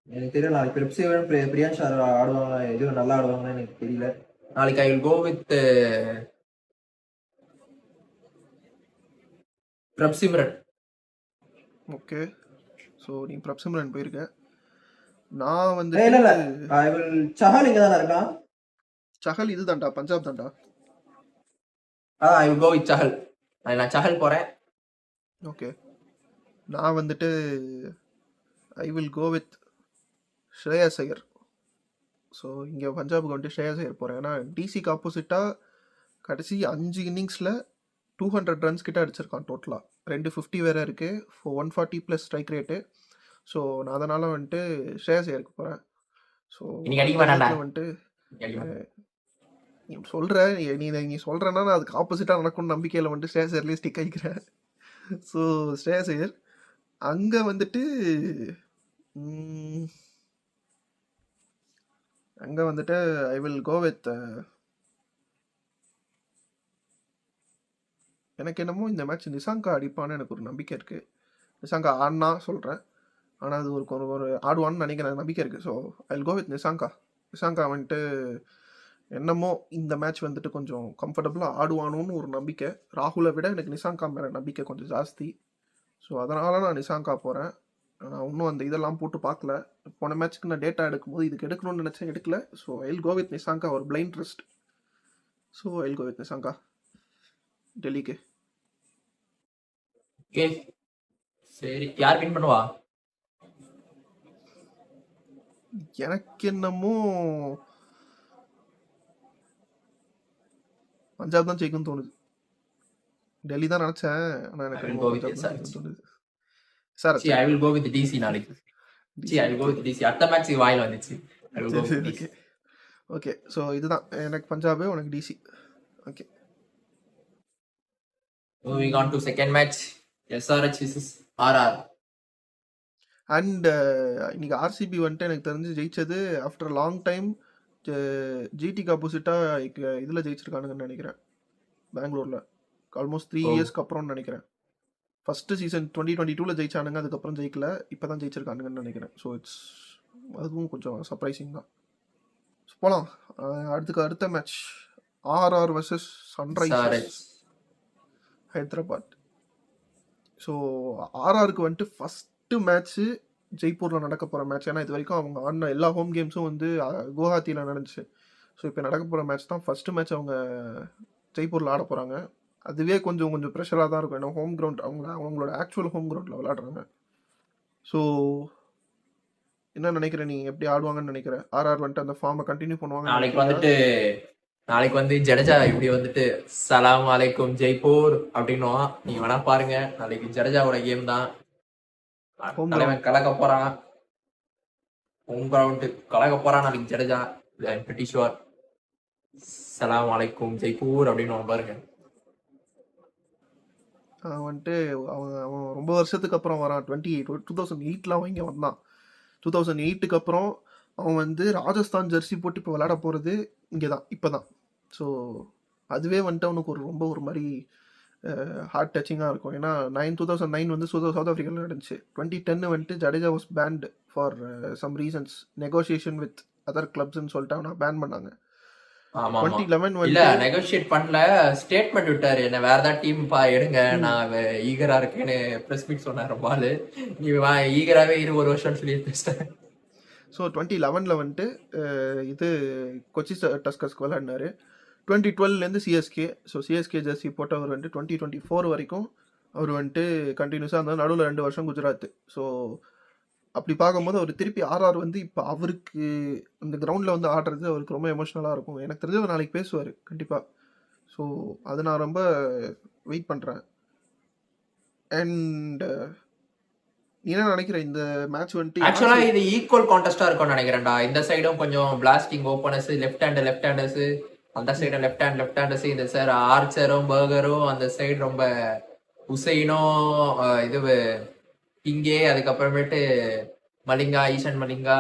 எனக்கு தெரியல. நாளைக்கு பெப்சியோட பிரியான்ஷ் ஆடுவாங்க, எதுவும் நல்லா ஆடுவாங்கன்னு எனக்கு தெரியல. நாளைக்கு I will go with Prabhsimran. Okay. So நீ பிரப்சிம்ரன் போயிருக்க. நான் இல்ல வந்துட்டு இல்ல ஐ வில் சஹல் இங்க தானே இருக்கான். சஹல் இது தான்டா, பஞ்சாப் தான்டா. I will go with Chahal. நான் சஹல் போறேன். ஓகே. நான் வந்துட்டு I will go with Shreyas Iyer. So இங்கே பஞ்சாபுக்கு வந்துட்டு ஸ்ரேயஸ் ஐயர் போகிறேன். ஏன்னா டிசிக்கு ஆப்போசிட்டாக கடைசி 5 இன்னிங்ஸில் 200 ரன்ஸ் கிட்ட அடிச்சிருக்கான் டோட்டலாக. 250 வேறு இருக்குது, 140 ப்ளஸ் ஸ்ட்ரைக் ரேட்டு. ஸோ நான் அதனால் வந்துட்டு ஸ்ரேயஸ் ஐயருக்கு போகிறேன். ஸோ இன்னைக்கு அடிக்க மாட்டான்டா. வந்துட்டு அடிக்க மாட்டான். நீ சொல்கிற, நீ சொல்கிறேன்னா நான் அதுக்கு ஆப்போசிட்டாக நடக்கும்னு நம்பிக்கையில் வந்துட்டு ஸ்ரேயஸ் ஐயர்லேயே ஸ்டிக் ஆகிக்கிறேன். ஸோ ஸ்ரேயஸ் ஐயர் அங்கே வந்துட்டு ஐ வில் கோ வித் எனக்கு என்னமோ இந்த மேட்ச் நிசாங்கா அடிப்பான்னு எனக்கு ஒரு நம்பிக்கை இருக்குது. நிசாங்கா ஆடினா சொல்கிறேன், ஆனால் அது ஒரு ஆடுவான்னு நினைக்கிறேன், நம்பிக்கை இருக்குது. So I will go with Nissanka வந்துட்டு என்னமோ இந்த மேட்ச் வந்துட்டு கொஞ்சம் கம்ஃபர்டபுளாக ஆடுவானோன்னு ஒரு நம்பிக்கை. ராகுலை விட எனக்கு நிசாங்கா மேலே நம்பிக்கை கொஞ்சம் ஜாஸ்தி. ஸோ அதனால் நான் நிசாங்கா போகிறேன். நான் இன்னும் அந்த இதெல்லாம் போட்டு பார்க்கல. போன மேட்ச்சுக்கு நான் டேட்டா எடுக்கும்போது இதுக்கு எடுக்கணும்னு நினச்சேன், எடுக்கல. So I will go with Nissanka, ஒரு blind trust. So I will go with Nissanka டெல்லிக்கு. ஓகே சரி, யார் வின் பண்ணுவா? எனக்கு என்னமோ பஞ்சாப் தான் ஜெயிக்கும்னு தோணுது. டெல்லி தான் நினைச்சேன், ஆனா எனக்கு I will என்னமோ go with பஞ்சாப் தான் SRH. ஜெயிக்கும்னு தோணுது. Sir See, I will go with DC நாளைக்கு. See, I will go with DC. அடுத்த மேட்ச் வாயில வந்துச்சு. I will go with DC. Okay okay. So இதுதான் எனக்கு பஞ்சாபு, உனக்கு DC. Okay. Moving on to second match, SRH versus RR. And இன்னைக்கு RCB வந்துட்டு எனக்கு தெரிஞ்சு ஜெயிச்சது ஆஃப்டர் லாங் டைம். ஜிடிக்கு ஆப்போசிட்டாக இதில் ஜெயிச்சிருக்கானுங்கன்னு நினைக்கிறேன், பெங்களூரில். ஆல்மோஸ்ட் 3 இயர்ஸ்க்கு அப்புறம்னு நினைக்கிறேன். ஃபஸ்ட்டு சீசன் 2022 ஜெயிச்சானுங்க, அதுக்கப்புறம் ஜெயிக்கல, இப்போ தான் ஜெயிச்சிருக்கானுங்கன்னு நினைக்கிறேன். ஸோ அதுவும் கொஞ்சம் சர்ப்ரைசிங் தான். போகலாம் அடுத்த match, RR versus Sunrisers Hyderabad. So ஆர்ஆருக்கு வந்துட்டு ஃபஸ்ட்டு மேட்ச்சு ஜெய்ப்பூரில் நடக்க போகிற மேட்ச். ஏன்னா இது வரைக்கும் அவங்க ஆடின எல்லா ஹோம் கேம்ஸும் வந்து குவஹாத்தியில் நடந்துச்சு. ஸோ இப்போ நடக்க போகிற மேட்ச் தான் ஃபஸ்ட்டு மேட்ச் அவங்க ஜெய்ப்பூரில் ஆட போகிறாங்க. அதுவே கொஞ்சம் ப்ரெஷராக தான் இருக்கும். ஏன்னா ஹோம் கிரவுண்ட், அவங்களோட ஆக்சுவல் ஹோம் கிரவுண்டில் விளையாடுறாங்க. ஸோ என்ன நினைக்கிற நீ, எப்படி ஆடுவாங்கன்னு நினைக்கிற? ஆர்ஆர் வந்துட்டு அந்த ஃபார்மை கண்டினியூ பண்ணுவாங்க. நாளைக்கு வந்து ஜடேஜா இப்படி வந்துட்டு சலாம் அலைக்கும் ஜெய்ப்பூர் அப்படின்னும் நீங்க வேணா பாருங்க. நாளைக்கு ஜடேஜாவோட கேம் தான். தலைவன் கலக்க போறான், ஹோம் கிரவுண்ட் கலக்க போறான் நாளைக்கு ஜடேஜா. ஐ அம் பிரிட்டி ஷுவர். சலாம் அலைக்கும் ஜெய்ப்பூர் அப்படின்னு பாருங்க. வந்துட்டு அவன் ரொம்ப வருஷத்துக்கு அப்புறம் வரான். 2008 அவன் இங்கே வந்தான். 2008க்கு அப்புறம் அவன் வந்து ராஜஸ்தான் ஜெர்சி போட்டு இப்போ விளையாட போகிறது இங்கே தான், இப்போ தான். ஸோ அதுவே வந்துட்டு அவனுக்கு ரொம்ப ஒரு மாதிரி ஹார்ட் டச்சிங்காக இருக்கும். ஏன்னா 2009 வந்து சவுத் ஆஃப்ரிக்காவில் நடந்துச்சு. 2010 வந்துட்டு Jadeja was banned for some reasons, negotiation with other கிளப்ஸ்ன்னு சொல்லிட்டு அவனை பேன் பண்ணாங்க. 2011 இல்ல நெகோஷியேட் பண்ணல, ஸ்டேட்மெண்ட் விட்டாரு, என்ன வேற ஏதாவது டீம் எடுங்க, நான் ஈகரா இருக்கேன்னு பிரஸ் மீட் சொன்னார். ரொம்ப ஆளு நீ ஈகராவே 1 வருஷம் சொல்லி பேசிட்டேன். ஸோ 2011 வந்துட்டு இது கொச்சி டஸ்கர்ஸ்க்கு விளையாடினாரு. 2012 சிஎஸ்கே. ஸோ சிஎஸ்கே ஜெர்சி போட்டவர் வந்துட்டு 2024 வரைக்கும் அவர் வந்துட்டு கண்டினியூஸாக இருந்தால், நடுவில் 2 வருஷம் குஜராத். ஸோ அப்படி பார்க்கும்போது அவர் திருப்பி ஆர்ஆர் வந்து இப்போ அவருக்கு அந்த கிரவுண்டில் வந்து ஆடுறது அவருக்கு ரொம்ப எமோஷ்னலாக இருக்கும். எனக்கு தெரிஞ்சு அவர் நாளைக்கு பேசுவார் கண்டிப்பாக. ஸோ அது நான் ரொம்ப வெயிட் பண்ணுறேன். அண்ட் என்ன நினைக்கிறேன் இந்த மேட்ச் வந்துட்டு ஆக்சுவலா இது ஈக்குவல் கான்டெஸ்டா இருக்கும்னு நினைக்கிறேன்டா. இந்த சைடும் கொஞ்சம் பிளாஸ்டிங் ஓப்பனர்ஸ், லெஃப்ட் ஹேண்டர்ஸ், அந்த சைடும் லெஃப்ட் ஹேண்டர்ஸ், இந்த சைடு ஆர்ச்சரும் பர்கரும், அந்த சைடு ரொம்ப ஹுசைனும் இது கிங்கே, அதுக்கப்புறமேட்டு மலிங்கா, ஈஷன் மலிங்கா,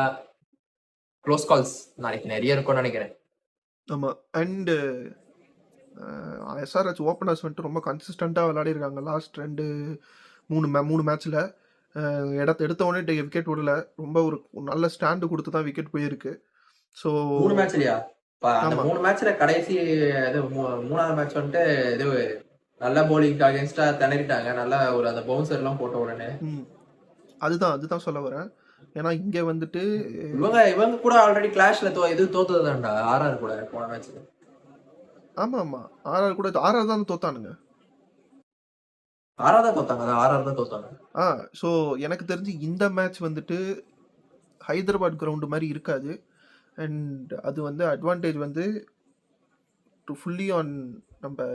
க்ளோஸ் கால்ஸ் நாளைக்கு நிறைய இருக்கும்னு நினைக்கிறேன். ஆமாம். அண்டு எஸ்ஆர்ஹெச் ஓப்பனர்ஸ் வந்துட்டு ரொம்ப கன்சிஸ்டண்ட்டாக விளையாடிருக்காங்க லாஸ்ட் 3 மேட்ச்சில். எடுத்த உடனே விக்கெட் விடல, ரொம்ப ஒரு நல்ல ஸ்டாண்டு கொடுத்து தான் விக்கெட் போயிருக்கு. ஸோ 3 மேட்ச் இல்லையா? அந்த ஆமாம் 3 மேட்ச்ல கடைசி இது 3வது மேட்ச் வந்துட்டு இது நல்ல பவுலிங் அகேன்ஸ்டா திணறிட்டாங்க. நல்லா ஒரு அந்த பவுன்சர் எல்லாம் போட்ட உடனே. அதுதான் சொல்ல வரேன். ஏன்னா இங்கே வந்துட்டு இவங்க கூட ஆல்ரெடி கிளாஷ்ல இது தோத்ததுதான்டா ஆர்ஆர் கூட போன மேட்ச்ல. ஆமாம் ஆர்ஆர் தான் தோத்தானுங்க. ஆர்ஆர் தான் தோத்தாங்க. ஸோ எனக்கு தெரிஞ்சு இந்த மேட்ச் வந்துட்டு ஹைதராபாத் கிரவுண்டு மாதிரி இருக்காது. அண்ட் அது வந்து அட்வான்டேஜ் வந்து டு ஃபுல்லி ஆன் நம்ம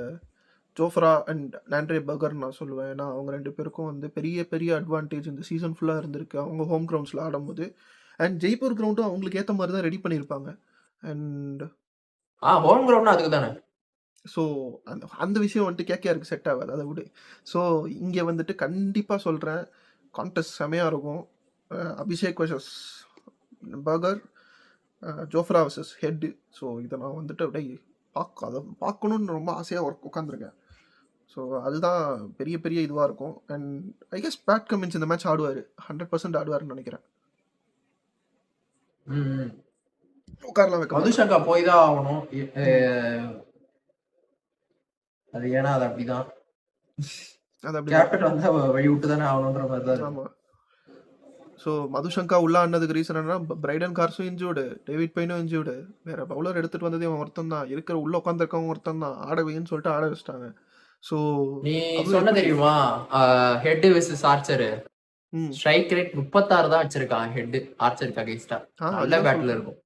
ஜோஃப்ரா அண்ட் நாண்ட்ரே பர்கர் நான் சொல்லுவேன். ஏன்னா அவங்க 2 பேருக்கும் வந்து பெரிய பெரிய அட்வான்டேஜ் இந்த சீசன் ஃபுல்லாக இருந்திருக்கு அவங்க ஹோம் கிரவுண்ட்ஸில் ஆடும்போது. அண்ட் ஜெய்ப்பூர் கிரவுண்டும் அவங்களுக்கு ஏற்ற மாதிரி தான் ரெடி பண்ணியிருப்பாங்க. அண்ட் ஹோம் கிரவுண்ட் அதுக்கு தானே. ஸோ அந்த விஷயம் வந்துட்டு கேகேஆருக்கு செட் ஆகாது, அதை விடு. ஸோ இங்கே வந்துட்டு கண்டிப்பாக சொல்கிறேன், கான்டெஸ்ட் செமையாக இருக்கும். Abhishek versus burger, Jofra versus head. So இதை நான் வந்துட்டு அப்படியே அதை பார்க்கணுன்னு ரொம்ப ஆசையாக உட்காந்துருக்கேன். ஸோ அதுதான் பெரிய பெரிய இதுவாக இருக்கும். And I guess Pat Cummins இந்த மேட்ச் ஆடுவார், 100% ஆடுவார்னு நினைக்கிறேன். உட்காரலாம் வைக்க மதுஷங்கா போய் தான் ஆகணும். அது ஏன்னா அது அப்படிதான், அது அப்படி கேப்டன் வந்து வழி விட்டு தானே ஆகணுன்ற மாதிரி தான். ஆமாம். ஸோ மதுஷங்கா உள்ள ஆனதுக்கு ரீசன் என்னன்னா பிரைடன் கார்ஸும் இன்ஜூர்டு, டேவிட் பெயினும் இன்ஜூர்டு, வேற பவுலர் எடுத்துட்டு வந்ததே அவன் ஒருத்தன் தான், இருக்கிற உள்ள உட்காந்துருக்கவங்க ஒருத்தன் தான், ஆட வைன்னு சொல்லிட்டு ஆட வச்சிட்டாங்க. ஸோ நீ சொன்ன தெரியுமா head versus Archer strike rate 36 தான் வச்சிருக்கான் ஹெட் ஆர்ச்சருக்கு அகைன்ஸ்டா. நல்ல பேட்ல இருக்கும்.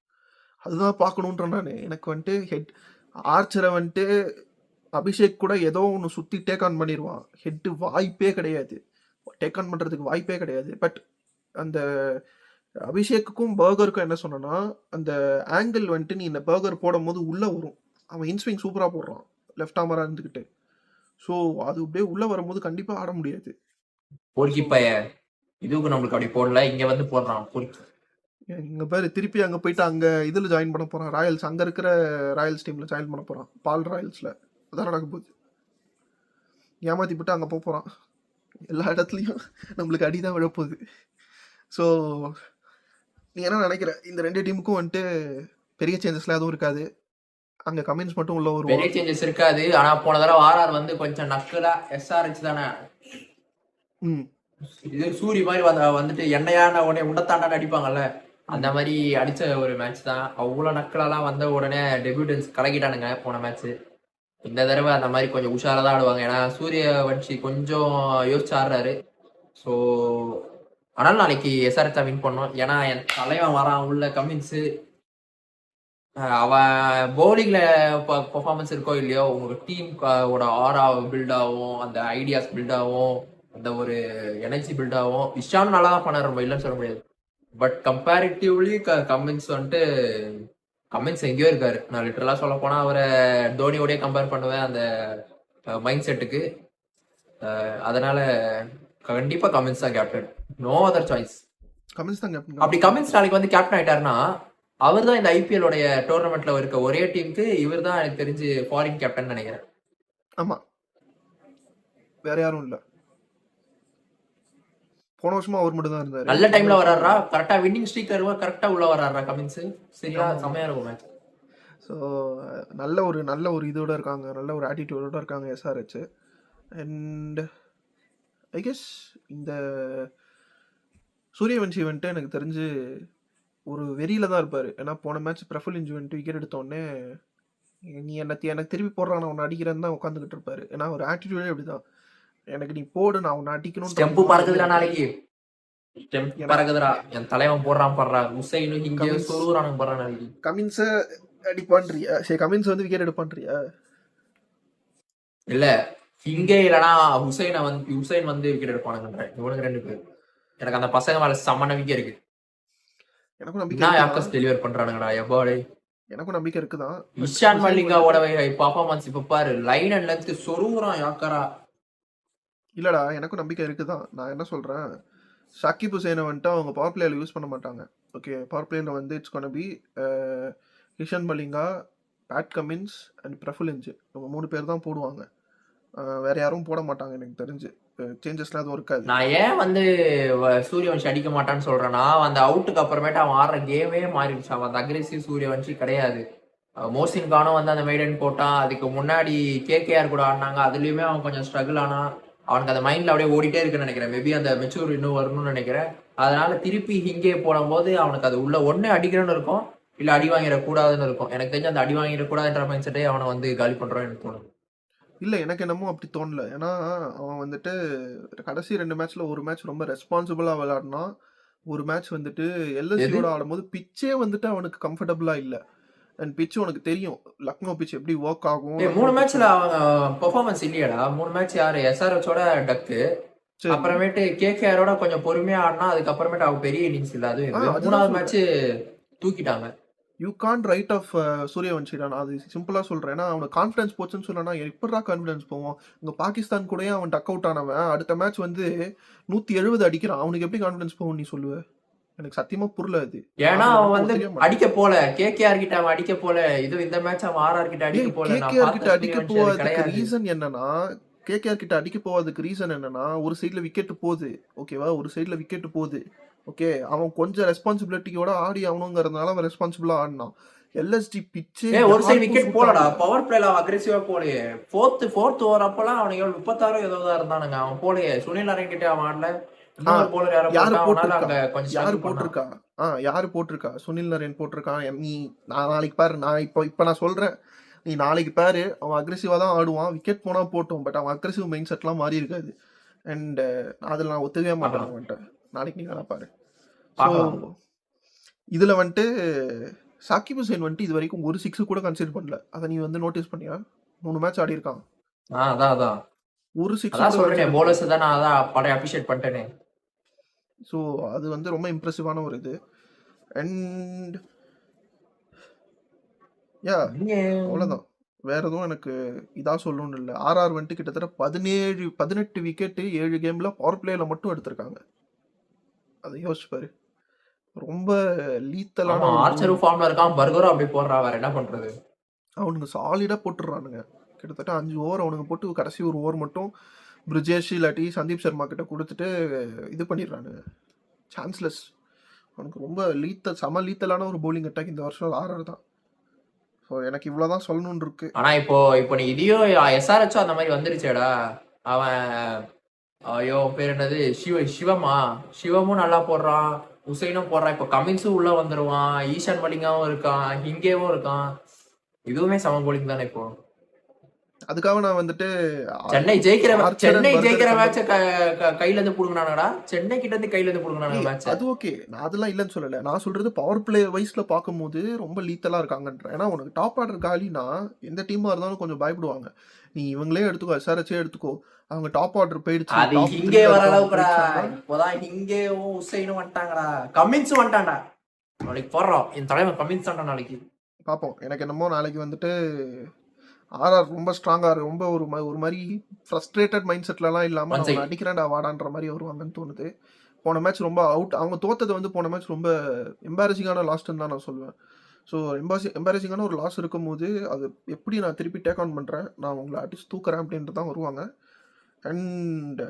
அதுதான் பார்க்கணுன்றேன் நான். எனக்கு வந்துட்டு ஹெட் ஆர்ச்சரை வந்துட்டு அபிஷேக் கூட ஏதோ ஒன்று சுற்றி டேக் ஆன் பண்ணிடுவான். ஹெட்டு வாய்ப்பே கிடையாது, டேக் ஆன் பண்ணுறதுக்கு வாய்ப்பே கிடையாது. பட் அந்த அபிஷேக்குக்கும் பர்கருக்கும் என்ன சொன்னா, அந்த ஆங்கிள் வந்துட்டு நீ இந்த பர்கர் போடும் போது உள்ளே வரும். அவன் இன்ஸ்விங் சூப்பராக போடுறான் லெஃப்ட் ஆமராக இருந்துக்கிட்டு. ஸோ அது அப்படியே உள்ளே வரும்போது கண்டிப்பாக ஆட முடியாது. பொறுக்கி பைய இதுக்கு நம்மளுக்கு அப்படி போடல, இங்கே வந்து போடுறான் பொறுக்கி. இங்கே பேர் திருப்பி அங்கே போயிட்டு அங்கே இதில் ஜாயின் பண்ண போகிறான், ராயல்ஸ், அங்கே இருக்கிற ராயல்ஸ் டீமில் ஜாயின் பண்ண போகிறான், பால் ராயல்ஸில். அதான் நடக்க போகுது. ஏமாற்றி போட்டு அங்கே போகிறான். எல்லா இடத்துலையும் நம்மளுக்கு அடி தான் விழப்போகுது. ஸோ நீ என்ன நினைக்கிற, இந்த 2 டீமுக்கும் வந்துட்டு பெரிய சேஞ்சஸ்லாம் எதுவும் இருக்காது, அங்கே கமெண்ட்ஸ் மட்டும் உள்ள ஒரு பெரிய சேஞ்சஸ் இருக்காது. ஆனால் போன தடவை ஆர்ஆர் வந்து கொஞ்சம் நக்கலா எஸ்ஆர்ஹெச் தானே இது சூரி மாதிரி வந்துட்டு எண்ணெயான உடனே உண்டத்தாண்டான்னு அடிப்பாங்கல்ல, அந்த மாதிரி அடிச்ச ஒரு மேட்ச் தான். அவ்வளோ நக்கலெல்லாம் வந்த உடனே டெபியூட்டன்ஸ் கலக்கிட்டானுங்க போன மேட்ச். இந்த தடவை அந்த மாதிரி கொஞ்சம் உஷாராக தான் ஆடுவாங்க. ஏன்னா சூரியவன்ஷி கொஞ்சம் யோசிச்சு ஆடுறாரு. ஸோ ஆனால் நாளைக்கு எஸ்ஆர்ஹெச் வின் பண்ணோம். ஏன்னா என் தலைவன் வரான் உள்ள கமின்ஸு. அவன் பவுலிங்ல பெர்ஃபார்மன்ஸ் இருக்கோ இல்லையோ, உங்க டீம் ஆரா பில்ட் ஆகும், அந்த ஐடியாஸ் பில்ட் ஆகும், அந்த ஒரு எனர்ஜி பில்ட் ஆகும். இஷானும் நல்லா தான் பண்ணாரு, ரொம்ப இல்லைன்னு சொல்ல முடியாது. பட் கம்பேரிட்டிவ்லி கமின்ஸ் வந்துட்டு கமின்ஸ் எங்கேயோ இருக்காரு. நான் லிட்டரலா சொல்ல போனா அவரை தோனியோடய கம்பேர் பண்ணுவேன் அந்த மைண்ட் செட்டுக்கு. அதனால கண்டிப்பா கமின்ஸ் தான் captain, no other choice. Cummins தான் கேப்டன். அப்படி கமின்ஸ் நாளைக்கு வந்து கேப்டன் ஆயிட்டாருன்னா அவர் தான் இந்த ஐபிஎல் உடைய டோர்னமெண்ட்ல இருக்க ஒரே டீமுக்கு இவர் தான் எனக்கு தெரிஞ்சு ஃபாரின் கேப்டன் நினைக்கிறேன். ஆமா, வேற யாரும் இல்ல. போன வருஷமா அவர் மட்டும் தான் இருந்தாரு. நல்ல டைம்ல வராரா, கரெக்டா வின்னிங் ஸ்ட்ரீக்ல இருக்க கரெக்டா உள்ள வராரா கமின்ஸ். சரியா செமையா இருக்கும் மேட்ச். ஸோ நல்ல ஒரு இதோட இருக்காங்க, நல்ல ஒரு ஆட்டிடியூடோட இருக்காங்க எஸ்ஆர்ஹெச். அண்ட் ஐ கெஸ் இந்த சூரியவன்ஷி வந்துட்டு எனக்கு தெரிஞ்சு ஒரு வெறியில தான் இருப்பாரு. ஏன்னா போன மேட்ச் பிரஃபுல் இன்ஜி வந்துட்டு விக்கெட் எடுத்தோடனே நீ எனக்கு திருப்பி போடுறான், நான் உன்னை அடிக்கிறேன்னு தான் உட்காந்துக்கிட்டு இருப்பாரு. ஏன்னா ஒரு ஆட்டிடியூடே அப்படிதான், எனக்கு நீ போடு, நான் உன்னை அடிக்கணும். ஸ்டெம்பு பறக்குதுடா நாளைக்கு, ஸ்டெம்பு பறக்குதுடா, என் தலைவன் போடுறான் படுறா, உசைனும் இங்கே சொருகுறானுங்க படுறா நாளைக்கு. கமின்ஸை அடிப்பான்றியா? சரி, கமின்ஸ் வந்து விக்கெட் எடுப்பான்றியா? இல்ல இங்கே இல்லைனா ஹுசைன் வந்து விக்கெட் எடுப்பானுங்கன்ற. இவனுக்கு 2 பேர். எனக்கு அந்த பசங்க மேல செம்ம நம்பிக்கை இருக்கு. எனக்கும் நம்பிக்கை டெலிவர் பண்றானுங்கடா எப்பாடே. எனக்கும் நம்பிக்கை இருக்குதான். இஷான் மல்லிகாவோட பர்ஃபார்மன்ஸ் இப்ப பாரு, லைன் அண்ட் லென்த் சொருகுறான் யாக்கரா. இல்லடா, எனக்கும் நம்பிக்கை இருக்குதான். நான் என்ன சொல்றேன், ஷாக்கிப் ஹுசைனை வந்துட்டு அவங்க பவர் பிளேயர்ல யூஸ் பண்ண மாட்டாங்க. ஓகே, பவர் பிளேயில் வந்து it's gonna be Kishan Malinga, Pat Cummins and Praful இவங்க 3 பேர் தான் போடுவாங்க. வேற யாரும் போட மாட்டாங்க எனக்கு தெரிஞ்சு. சேஞ்சஸ்லாம் எதுவும் இருக்காது. நான் ஏன் வந்து சூரியவன்ஷி அடிக்க மாட்டான்னு சொல்றேன்னா, அந்த அவுட்டுக்கு அப்புறமேட்டு அவன் ஆடுற கேமே மாறிடுச்சு. அவன் அந்த அக்ரெசிவ் சூரியவன்ஷி கிடையாது. மோசின் கானும் வந்து அந்த மெய்டன் போட்டான். அதுக்கு முன்னாடி கேகேஆர் கூட ஆடினாங்க. அதுலயுமே அவன் கொஞ்சம் ஸ்ட்ரகிள் ஆனா. அவனுக்கு அந்த மைண்ட்ல அப்படியே ஓடிட்டே இருக்குன்னு நினைக்கிறேன். மேபி அந்த மெச்சூர் இன்னும் வரணும்னு நினைக்கிறேன். அதனால திருப்பி இங்கே போடும்போது அவனுக்கு அது உள்ள ஒண்ணு அடிக்கிறன்னு இருக்கும், இல்ல அடி வாங்கிடக்கூடாதுன்னு இருக்கும். எனக்கு தெரிஞ்சு அந்த அடி வாங்கிடக்கூடாதுன்ற மைண்ட் செட்டே அவனை வந்து காலி பண்றான்னு எனக்கு தோணுது. இல்லை, எனக்கு என்னமோ அப்படி தோணல. ஏன்னா அவன் வந்துட்டு கடைசி 2 மேட்ச்ல ஒரு மேட்ச் ரொம்ப ரெஸ்பான்சிபிளாக விளையாடினான். ஒரு மேட்ச் வந்துட்டு எது எல்எஸ்சியோட ஆடும்போது பிச்சே வந்துட்டு அவனுக்கு கம்ஃபர்டபுளா இல்லை. அண்ட் பிச் உனக்கு தெரியும், லக்னோ பிச் எப்படி ஒர்க் ஆகும். ஏய், 3 லக்னோ பிச் மேட்ச்ல அவங்க பெர்ஃபார்மன்ஸ் இல்லையாடா. 3 மேட்ச் யாரு எஸ்ஆர்ஹெச்சோட டக்கு, சரி. அப்புறமேட்டு கேகேஆரோட கொஞ்சம் பொறுமையா ஆடினா, அதுக்கப்புறமேட்டு அவங்க பெரிய இன்னிங்ஸ் இல்ல. அது அதுதான் 3வது சொல்றேன். மேட்ச் தூக்கிட்டாங்க. யூ கான்ட் ரைட் ஆஃப் சூரியவன்ஷிடா. நான் அது சிம்பிளாக சொல்கிறேன். ஏன்னா அவனுக்கு கான்ஃபிடன்ஸ் போச்சுன்னு சொன்னா எப்படா கான்ஃபிடன்ஸ் போவோம்? இங்கே பாகிஸ்தான் கூடயே அவன் டக் அவுட் ஆனவன் அடுத்த மேட்ச் வந்து 170 அடிக்கிறான். அவனுக்கு எப்படி கான்ஃபிடன்ஸ் போகும் நீ சொல்லுவ? எனக்கு சத்தியமா புரியல அது. ஏன்னா நான் அவன் வந்து வந்து ஒத்துக்கவே மாட்டேன். அடிக்க போல, கேகேஆர் கிட்ட அவன் அடிக்க போல. இது இந்த மேட்ச் அவன் ஆர்ஆர் கிட்ட அடிக்க போல. நான் கேகேஆர் கிட்ட பார்த்த அடிக்க சூரியவன்ஷி அது போவதுக்கு கிடையாது. ரீசன் என்னன்னா, கேகேஆர் கிட்ட அடிக்க போவதுக்கு ரீசன் என்னன்னா, ஒரு சைடுல விக்கெட் போகுது, ஓகேவா? ஒரு சைடுல விக்கெட் போகுது, ஓகே. அவன் கொஞ்சம் ரெஸ்பான்சிபிலிட்டியோட ஆடி ஆகணுங்கிறதுனால அவன் ரெஸ்பான்சிபிளா ஆடினான். எல்எஸ்டி பிச்சே ஒரு சைடு யாருக்கும் விக்கெட் சூட் போலடா. ஆகல. பவர் பிளேல அவன் அக்ரெசிவா போலையே. ஃபோர்த் ஓவர் அப்பெல்லாம் அவனுக்கு 36 ஏதோ தான் இருந்தானுங்க. அவன் போலையே. சுனில் நாராயண் கிட்ட அவன் ஆடல. ஆ, இன்னொரு போலர் யாரோ யாரு போட்டான். அவனால போட்டிருக்கா? அங்க கொஞ்சம் யாரு ஸ்ட்ரகிள் பண்ணான். போட்டிருக்கா? யாரு போட்டிருக்கா? சுனில் நரேன் போட்டிருக்கான். நீ நாளைக்கு பாரு. நான் இப்போ நான் சொல்றேன், நீ நாளைக்கு பாரு. அவன் அக்ரெசிவா தான் ஆடுவான். விக்கெட் போனா போட்டோம், பட் அவன் அக்ரெசிவ் மைண்ட் செட்லாம் மாறி இருக்காது. அண்ட் அதில் நான் ஒத்துக்கவே மாட்டேன் பார்க்கலாம் அவன்கிட்ட. நாளைக்கு நீ வேணா பாரு. ஸோ பார்க்கலாம். இதுல வந்துட்டு சாக்கிப் ஹுசேன் வந்துட்டு இது வரைக்கும் ஒரு 6 கூட கன்சிடர் பண்ணல. அதை நீ வந்து நோட்டீஸ் பண்ணியா? 3 மேட்ச் ஆடி இருக்கான். அதான் ஒரு 6 அதான் கூட சொல்றேன். கன்சிடர் போலர்ஸ் பண்ணல. தான் நான் அதான் படம் அப்ரிஷியேட் பண்ணிட்டேனே. ஸோ அது வந்து ரொம்ப இம்ப்ரெசிவான ஒரு இது. அண்ட் யா, நீங்க அவ்வளோதான். வேற எதுவும் எனக்கு இதா சொல்லணும்னு இல்லை. ஆர்ஆர் வந்துட்டு கிட்டத்தட்ட 18 விக்கெட்டு 7 கேம்ல பவர் பிளேல மட்டும் எடுத்திருக்காங்க. அதை யோசிச்சு பாரு. ரொம்ப லீத்தலான ஆமா, ஒரு ஆர்ச்சரும் bowling. ஃபார்ம்ல இருக்கான். பர்கரும் அப்படி போடுறா. வேற என்ன பண்றது? அவனுங்க சாலிடா போட்டுடுறானுங்க. கிட்டத்தட்ட 5 ஓவர் அவனுங்க போட்டு கடைசி ஒரு ஓவர் மட்டும் பிரிஜேஷ் இல்லாட்டி சந்தீப் சர்மா கிட்ட கொடுத்துட்டு இது பண்ணிடுறானுங்க. சான்ஸ்லெஸ். அவனுக்கு ரொம்ப செம லீத்தலான ஒரு bowling அட்டாக் இந்த வருஷம் ஆர்ஆர் தான். ஸோ எனக்கு இவ்வளோதான் சொல்லணும்னு இருக்கு. ஆனா இப்போ நீ இதையும் எஸ்ஆர்ஹெச்சும் அந்த மாதிரி வந்துருச்சேடா. அவன் ஐயோ பேர் என்னது, சிவமும் நல்லா போடுறான். உசைனும் போடுறான். இப்போ கமின்ஸும் உள்ள வந்துருவான். ஈஷான் மலிங்காவும் இருக்கான். ஹிங்கேவும் இருக்கான். இதுவுமே சம போலிங் தானே இப்போ. அதுக்காக நான் வந்துட்டு சென்னை ஜெயிக்கிற ஆர்ச்சர் அண்ட் பர்கர் மேட்ச கையில இருந்து புடுங்கினானடா. சென்னை கிட்ட இருந்து கையில இருந்து புடுங்கினானுங்க மேட்ச. அது ஓகே. நான் அதெல்லாம் இல்லைன்னு சொல்லலை. நான் சொல்றது பவர் பிளே வைஸ்ல பார்க்கும்போது ரொம்ப லீத்தலா இருக்காங்கன்ற. ஏன்னா உனக்கு டாப் ஆர்டர் காலினா எந்த டீமா இருந்தாலும் கொஞ்சம் பயப்படுவாங்க. நீ இவங்களே எடுத்துக்கோ, எஸ்ஆர்ஹெச்சே எடுத்துக்கோ. அவங்க டாப் ஆர்டர் போயிடுச்சு, அது டாப் இங்கே 3ல வர இருக்காங்க அளவுக்குடா. போயிடுச்சுன்னா இப்போதான் இங்கேயும் உசைனும் வந்துட்டாங்கடா. கமின்ஸும் வந்துட்டான்டா. நாளைக்கு போடுறோம். என் தலைவன் கமின்ஸ் தான்டா நாளைக்கு. பார்ப்போம். எனக்கு என்னமோ நாளைக்கு வந்துட்டு ஆர்ஆர் ரொம்ப ஸ்ட்ராங்காக ரொம்ப ஒரு மாதிரி ஃப்ரஸ்ட்ரேட்டட் மைண்ட் செட்லலாம் இல்லாமல் ஒன் நான் சைட் அடிக்கிறேன்டா வாடான்ற மாதிரி வருவாங்கன்னு தோணுது. போன மேட்ச் ரொம்ப அவுட். அவங்க தோத்தது வந்து போன மேட்ச் ரொம்ப எம்பாரசிங்கான லாஸ்ட்டுன்னு தான் நான் சொல்லுவேன். ஸோ எம்பாரசிங்கான ஒரு லாஸ் இருக்கும்போது அது எப்படி நான் திருப்பி டேக் ஆன் பண்ணுறேன், நான் உங்களை அடிச்சு தூக்குறேன் அப்படின்ட்டு தான் வருவாங்க. அண்ட்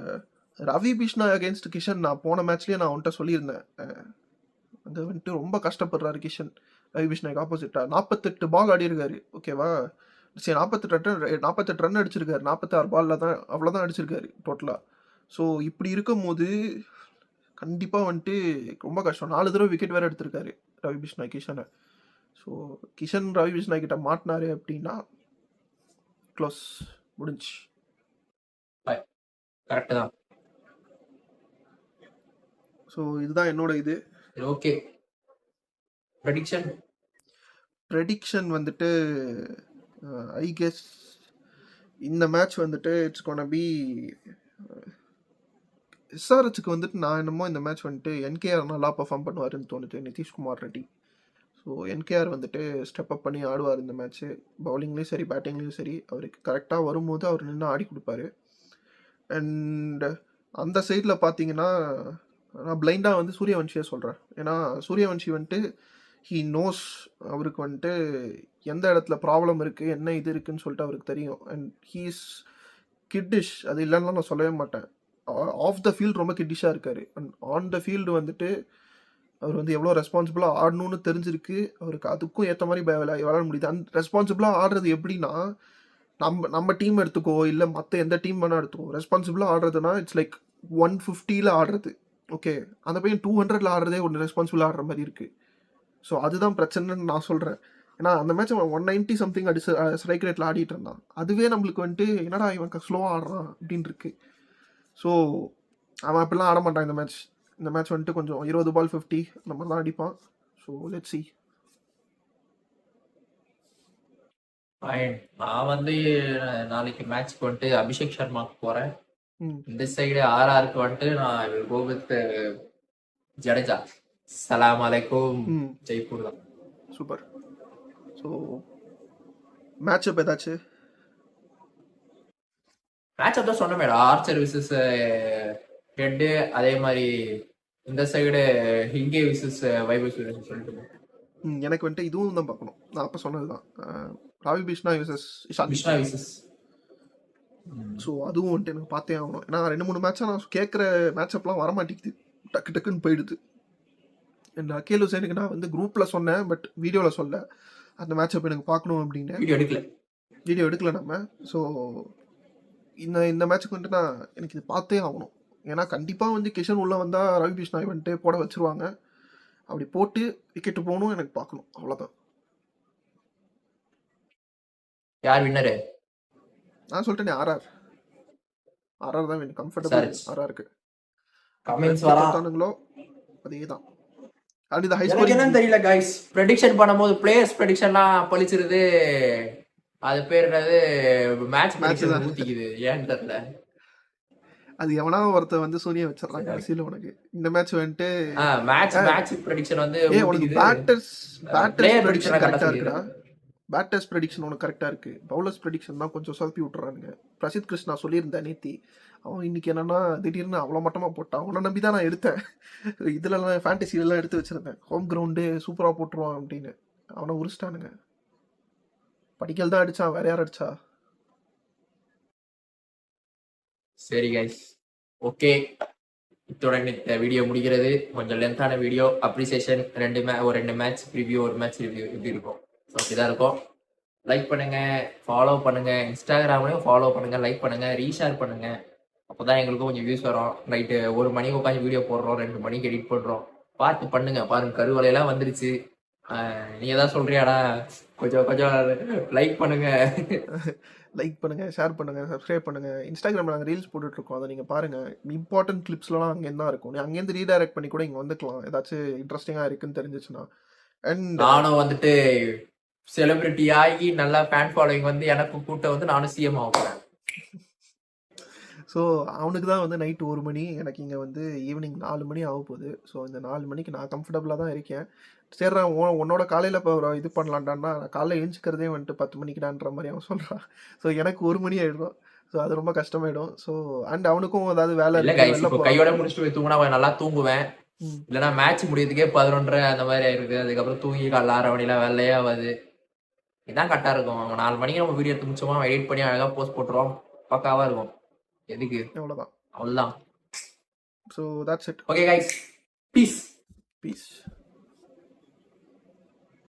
ரவி பிஷ்னா அகேன்ஸ்ட் கிஷன் நான் போன மேட்ச்லேயே நான் அவன்கிட்ட சொல்லியிருந்தேன். அது வந்துட்டு ரொம்ப கஷ்டப்படுறாரு கிஷன். ரவி பிஷ்னாக்கு ஆப்போசிட்டாக 48 பால் ஆடி இருக்காரு, ஓகேவா? சரி, 48 ரன் அடிச்சிருக்காரு. 46 பாலில் தான் அவ்வளோதான் அடிச்சிருக்காரு டோட்டலாக. ஸோ இப்படி இருக்கும்போது கண்டிப்பாக வந்துட்டு ரொம்ப கஷ்டம். 4 தடவை விக்கெட் வேறு எடுத்திருக்காரு ரவி பிஷ்னா கிஷனை. ஸோ கிஷன் ரவி பிஷ்னா கிட்ட மாட்டினாரு அப்படின்னா க்ளோஸ், முடிஞ்சு. கரெக்ட் தான். ஸோ இதுதான் என்னோட இது. ஓகே, ப்ரெடிக்ஷன் வந்துட்டு ஐ கெஸ் இந்த மேட்ச் வந்துட்டு இட்ஸ் கோனா பி எஸ்ஆர்ஹெச்சுக்கு வந்துட்டு நான் என்னமோ இந்த மேட்ச் வந்துட்டு என்கேஆர் நல்லா பர்ஃபார்ம் பண்ணுவாருன்னு தோணுது. நிதிஷ்குமார் ரெட்டி. ஸோ என்கேஆர் வந்துட்டு ஸ்டெப் அப் பண்ணி ஆடுவார் இந்த மேட்ச்சு. பவுலிங்லேயும் சரி பேட்டிங்லேயும் சரி அவருக்கு கரெக்டாக வரும்போது அவர் நின்று ஆடி கொடுப்பாரு. அண்ட் அந்த சைடில் பார்த்தீங்கன்னா நான் பிளைண்டாக வந்து சூரியவன்ஷியே சொல்கிறேன். ஏன்னா சூரியவன்ஷி வந்துட்டு ஹீ நோஸ், அவருக்கு வந்துட்டு எந்த இடத்துல ப்ராப்ளம் இருக்குது, என்ன இது இருக்குன்னு சொல்லிட்டு அவருக்கு தெரியும். அண்ட் ஹீஸ் கிட்டிஷ், அது இல்லைன்னா நான் சொல்லவே மாட்டேன். ஆஃப் த ஃபீல்டு ரொம்ப கிட்டிஷாக இருக்கார். அண்ட் ஆன் த ஃபீல்டு வந்துட்டு அவர் வந்து எவ்வளோ ரெஸ்பான்சிபிளாக ஆடணும்னு தெரிஞ்சிருக்கு அவருக்கு. அதுக்கும் ஏற்ற மாதிரி விளையாட முடியுது. அண்ட் ரெஸ்பான்சிபிளாக ஆடுறது எப்படின்னா, நம்ம டீம் எடுத்துக்கோ, இல்லை மற்ற எந்த டீம் வேணால் எடுத்துக்கோ, ரெஸ்பான்சிபிளாக ஆடுறதுனா இட்ஸ் லைக் 150 ஆடுறது. ஓகே, அந்த பையன் 200 ஆடுறதே ஒன்று ரெஸ்பான்சிபிளாக ஆடுற மாதிரி இருக்குது. ஸோ அதுதான் பிரச்சனைன்னு நான் சொல்கிறேன். ஏன்னா அந்த மேட்ச் 190 சம்திங் அடிச்சு ஸ்ட்ரைக் ரேட்டில் ஆடிட்டு இருந்தான். அதுவே நம்மளுக்கு வந்துட்டு என்னடா இவன் ஸ்லோவாக ஆடுறான் அப்படின்னு இருக்கு. ஸோ அவன் அப்படிலாம் ஆட மாட்டான். இந்த மேட்ச் வந்துட்டு கொஞ்சம் 20 பால் 50 அந்த மாதிரி தான் அடிப்பான். So let's see. Fine. நான் வந்து நாளைக்கு மேட்ச்க்கு வந்துட்டு அபிஷேக் சர்மாக்கு போறேன். ம் இந்த சைடு ஆர்ஆருக்கு வந்துட்டு நான் will go with ஜடேஜா. சலாம் அலைக்கும். ம் ஜெய்ப்பூர் தான். சூப்பர். ஸோ மேட்சப் ஏதாச்சு? மேட்ச் தான் சொன்னமேடா, ஆர்ச்சர் விசஸ் ஹெட், அதே மாதிரி இந்த சைடு ஹிங்கே விசஸ் வைபவ் சூரியன் சொல்லிட்டு எனக்கு வந்துட்டு இதுவும் தான் பார்க்கணும். நான் அப்போ சொன்னது தான், ராவி பிஷ்னா விசஸ் இஷான் விஷ்ணா கிஷன். விசஸ். ஸோ அதுவும் வந்துட்டு எனக்கு பார்த்தே ஆகணும். ஏன்னா 2-3 மேட்சாக நான் கேட்குற மேட்சப்லாம் வரமாட்டேங்குது, டக்கு டக்குன்னு போயிடுது. அண்ட் அகேல் ஹுசேனுக்கு நான் வந்து குரூப்பில் சொன்னேன், பட் வீடியோவில் சொல்ல. அந்த மேட்சப் எனக்கு பார்க்கணும் அப்படின்னு. வீடியோ எடுக்கல நம்ம. ஸோ இந்த மேட்ச்சுக்கு வந்துட்டு நான் எனக்கு இது பார்த்தே ஆகணும். ஏன்னா கண்டிப்பாக வந்து கிஷன் உள்ளே வந்தால் ரவி பிஷ்னாய் வந்துட்டு போட வச்சுருவாங்க. அப்படி போட்டு விக்கெட்டு போகணும், எனக்கு பார்க்கணும், அவ்வளோதான். யார் வின்னரு? நான் சொல்லிட்டேனே, ஆர்ஆர் தான் வேணும். கம்ஃபர்டபுள் ஆர்ஆருக்கு. கமெண்ட்ஸ் வரா பார்த்தானுங்களோ அதே தான். அண்ட் இந்த ஹை எனக்கு ஸ்கோரிங் என்னன்னு தெரியல கைஸ். ப்ரெடிக்ஷன் பண்ணும்போது பிளேயர்ஸ் ப்ரெடிக்ஷன்லாம் பழிச்சிருது. அது பேர் என்னது, மேட்ச் ப்ரெடிக்ஷன் ஊத்திக்குது, ஏன்னு தெரியல. அது எவனா ஒருத்தர் வந்து சூனிய வச்சிடறான் கடைசியில். உனக்கு இந்த மேட்ச் வந்துட்டு மேட்ச் ப்ரெடிக்ஷன் வந்து உனக்கு பேட்டர்ஸ் ப்ரெடிக்ஷன் கரெக்டாக இருக்குடா. பேட்டர்ஸ் ப்ரெடிக்ஷன் உனக்கு கரெக்டாக இருக்குது. பவுலர்ஸ் ப்ரெடிக்ஷன் தான் கொஞ்சம் சொதப்பி விட்டுறானுங்க. பிரசித் கிருஷ்ணா சொல்லியிருந்தேன் நேத்தி, அவன் இன்னைக்கு என்னன்னா திடீர்னு அவ்வளோ மட்டமாக போட்டான். அவனை நம்பி தான் நான் எடுத்தேன். இதுலலாம் ஃபேண்டசிலலாம் எடுத்து வச்சிருந்தேன். ஹோம் கிரவுண்டு சூப்பராக போட்டுருவான் அப்படின்னு. அவனை உரிச்சிட்டானுங்க. படிக்கல் தான் அடிச்சான், வேற யார் அடிச்சா? சரி கைஸ், ஓகே, இத்துடன் இந்த வீடியோ முடிகிறது. கொஞ்சம் லென்த்தான வீடியோ. அப்ரிசியேஷன் ஒரு ரெண்டு மேட்ச் ரிவ்யூ, ஒரு மேட்ச் ரிவ்யூ இப்படி இருக்கும். ஸோ அப்படிதான் இருக்கும். லைக் பண்ணுங்க, ஃபாலோ பண்ணுங்க, இன்ஸ்டாகிராம்லையும் ஃபாலோ பண்ணுங்க, லைக் பண்ணுங்க, ரீஷேர் பண்ணுங்க. அப்போதான் எங்களுக்கும் கொஞ்சம் வியூஸ் வரும். நைட்டு 1 மணிக்கு உட்காந்து வீடியோ போடுறோம், 2 மணிக்கு எடிட் பண்ணுறோம். பார்த்து பண்ணுங்க. பாருங்க, கருவலையெல்லாம் வந்துருச்சு. நீங்க தான் சொல்றியாடா, கொஞ்சம் லைக் பண்ணுங்க. லைக் பண்ணுங்க, ஷேர் பண்ணுங்க, சப்ஸ்கிரைப் பண்ணுங்க. இன்ஸ்டாகிராமில் நாங்கள் ரீல்ஸ் போட்டுட்ருக்கோம், அதை நீங்கள் பாருங்கள். இம்பார்ட்டன்ட் கிளிப்ஸ்லாம் அங்கேருந்து தான் இருக்கும். நீ அங்கேருந்து ரீடைரக்ட் பண்ணி கூட இங்கே வந்துக்கலாம், ஏதாச்சும் இன்ட்ரெஸ்டிங்காக இருக்குன்னு தெரிஞ்சிச்சுன்னா. அண்ட் நானும் வந்துட்டு செலிபிரிட்டி ஆகி நல்லா ஃபேன் ஃபாலோவிங் வந்து எனக்கு கூட்ட வந்து நானும் சிஎம் ஆக போறேன். ஸோ அவனுக்கு தான் வந்து நைட்டு 1 மணி, எனக்கு இங்கே வந்து ஈவினிங் 4 மணி ஆக போகுது. ஸோ இந்த 4 மணிக்கு நான் கம்ஃபர்டபுளாக தான் இருக்கேன். சரி, உன்னோட காலையில் இப்போ இது பண்ணலான்டான்னா, நான் காலையில் எழுந்திக்கிறதே வந்துட்டு 10 மணிக்குடான்ற மாதிரி அவன் சொல்கிறான். ஸோ எனக்கு 1 மணி ஆகிடும். ஸோ அது ரொம்ப கஷ்டமாயிடும். ஸோ அண்ட் அவனுக்கும் ஏதாவது வேலை இல்லை கைஸ், இப்போ கையோட முடிச்சுட்டு போய் தூங்கினா நல்லா தூங்குவேன். இல்லைன்னா மேட்ச் முடியறதுக்கே 11:30 அந்த மாதிரி ஆயிருக்கு. அதுக்கப்புறம் தூங்கி காலைல 6 மணிலாம் வேலையே ஆகாது. இதான் கரெக்டாக இருக்கும். 4 மணிக்கு நம்ம வீடியோ எடுத்து முடிச்சோமா, எடிட் பண்ணி அழகாக போஸ்ட் போட்டுருவோம், பக்காவாக இருக்கும். எதுக்கு, அவ்வளோதான். So that's it. Okay guys, piece.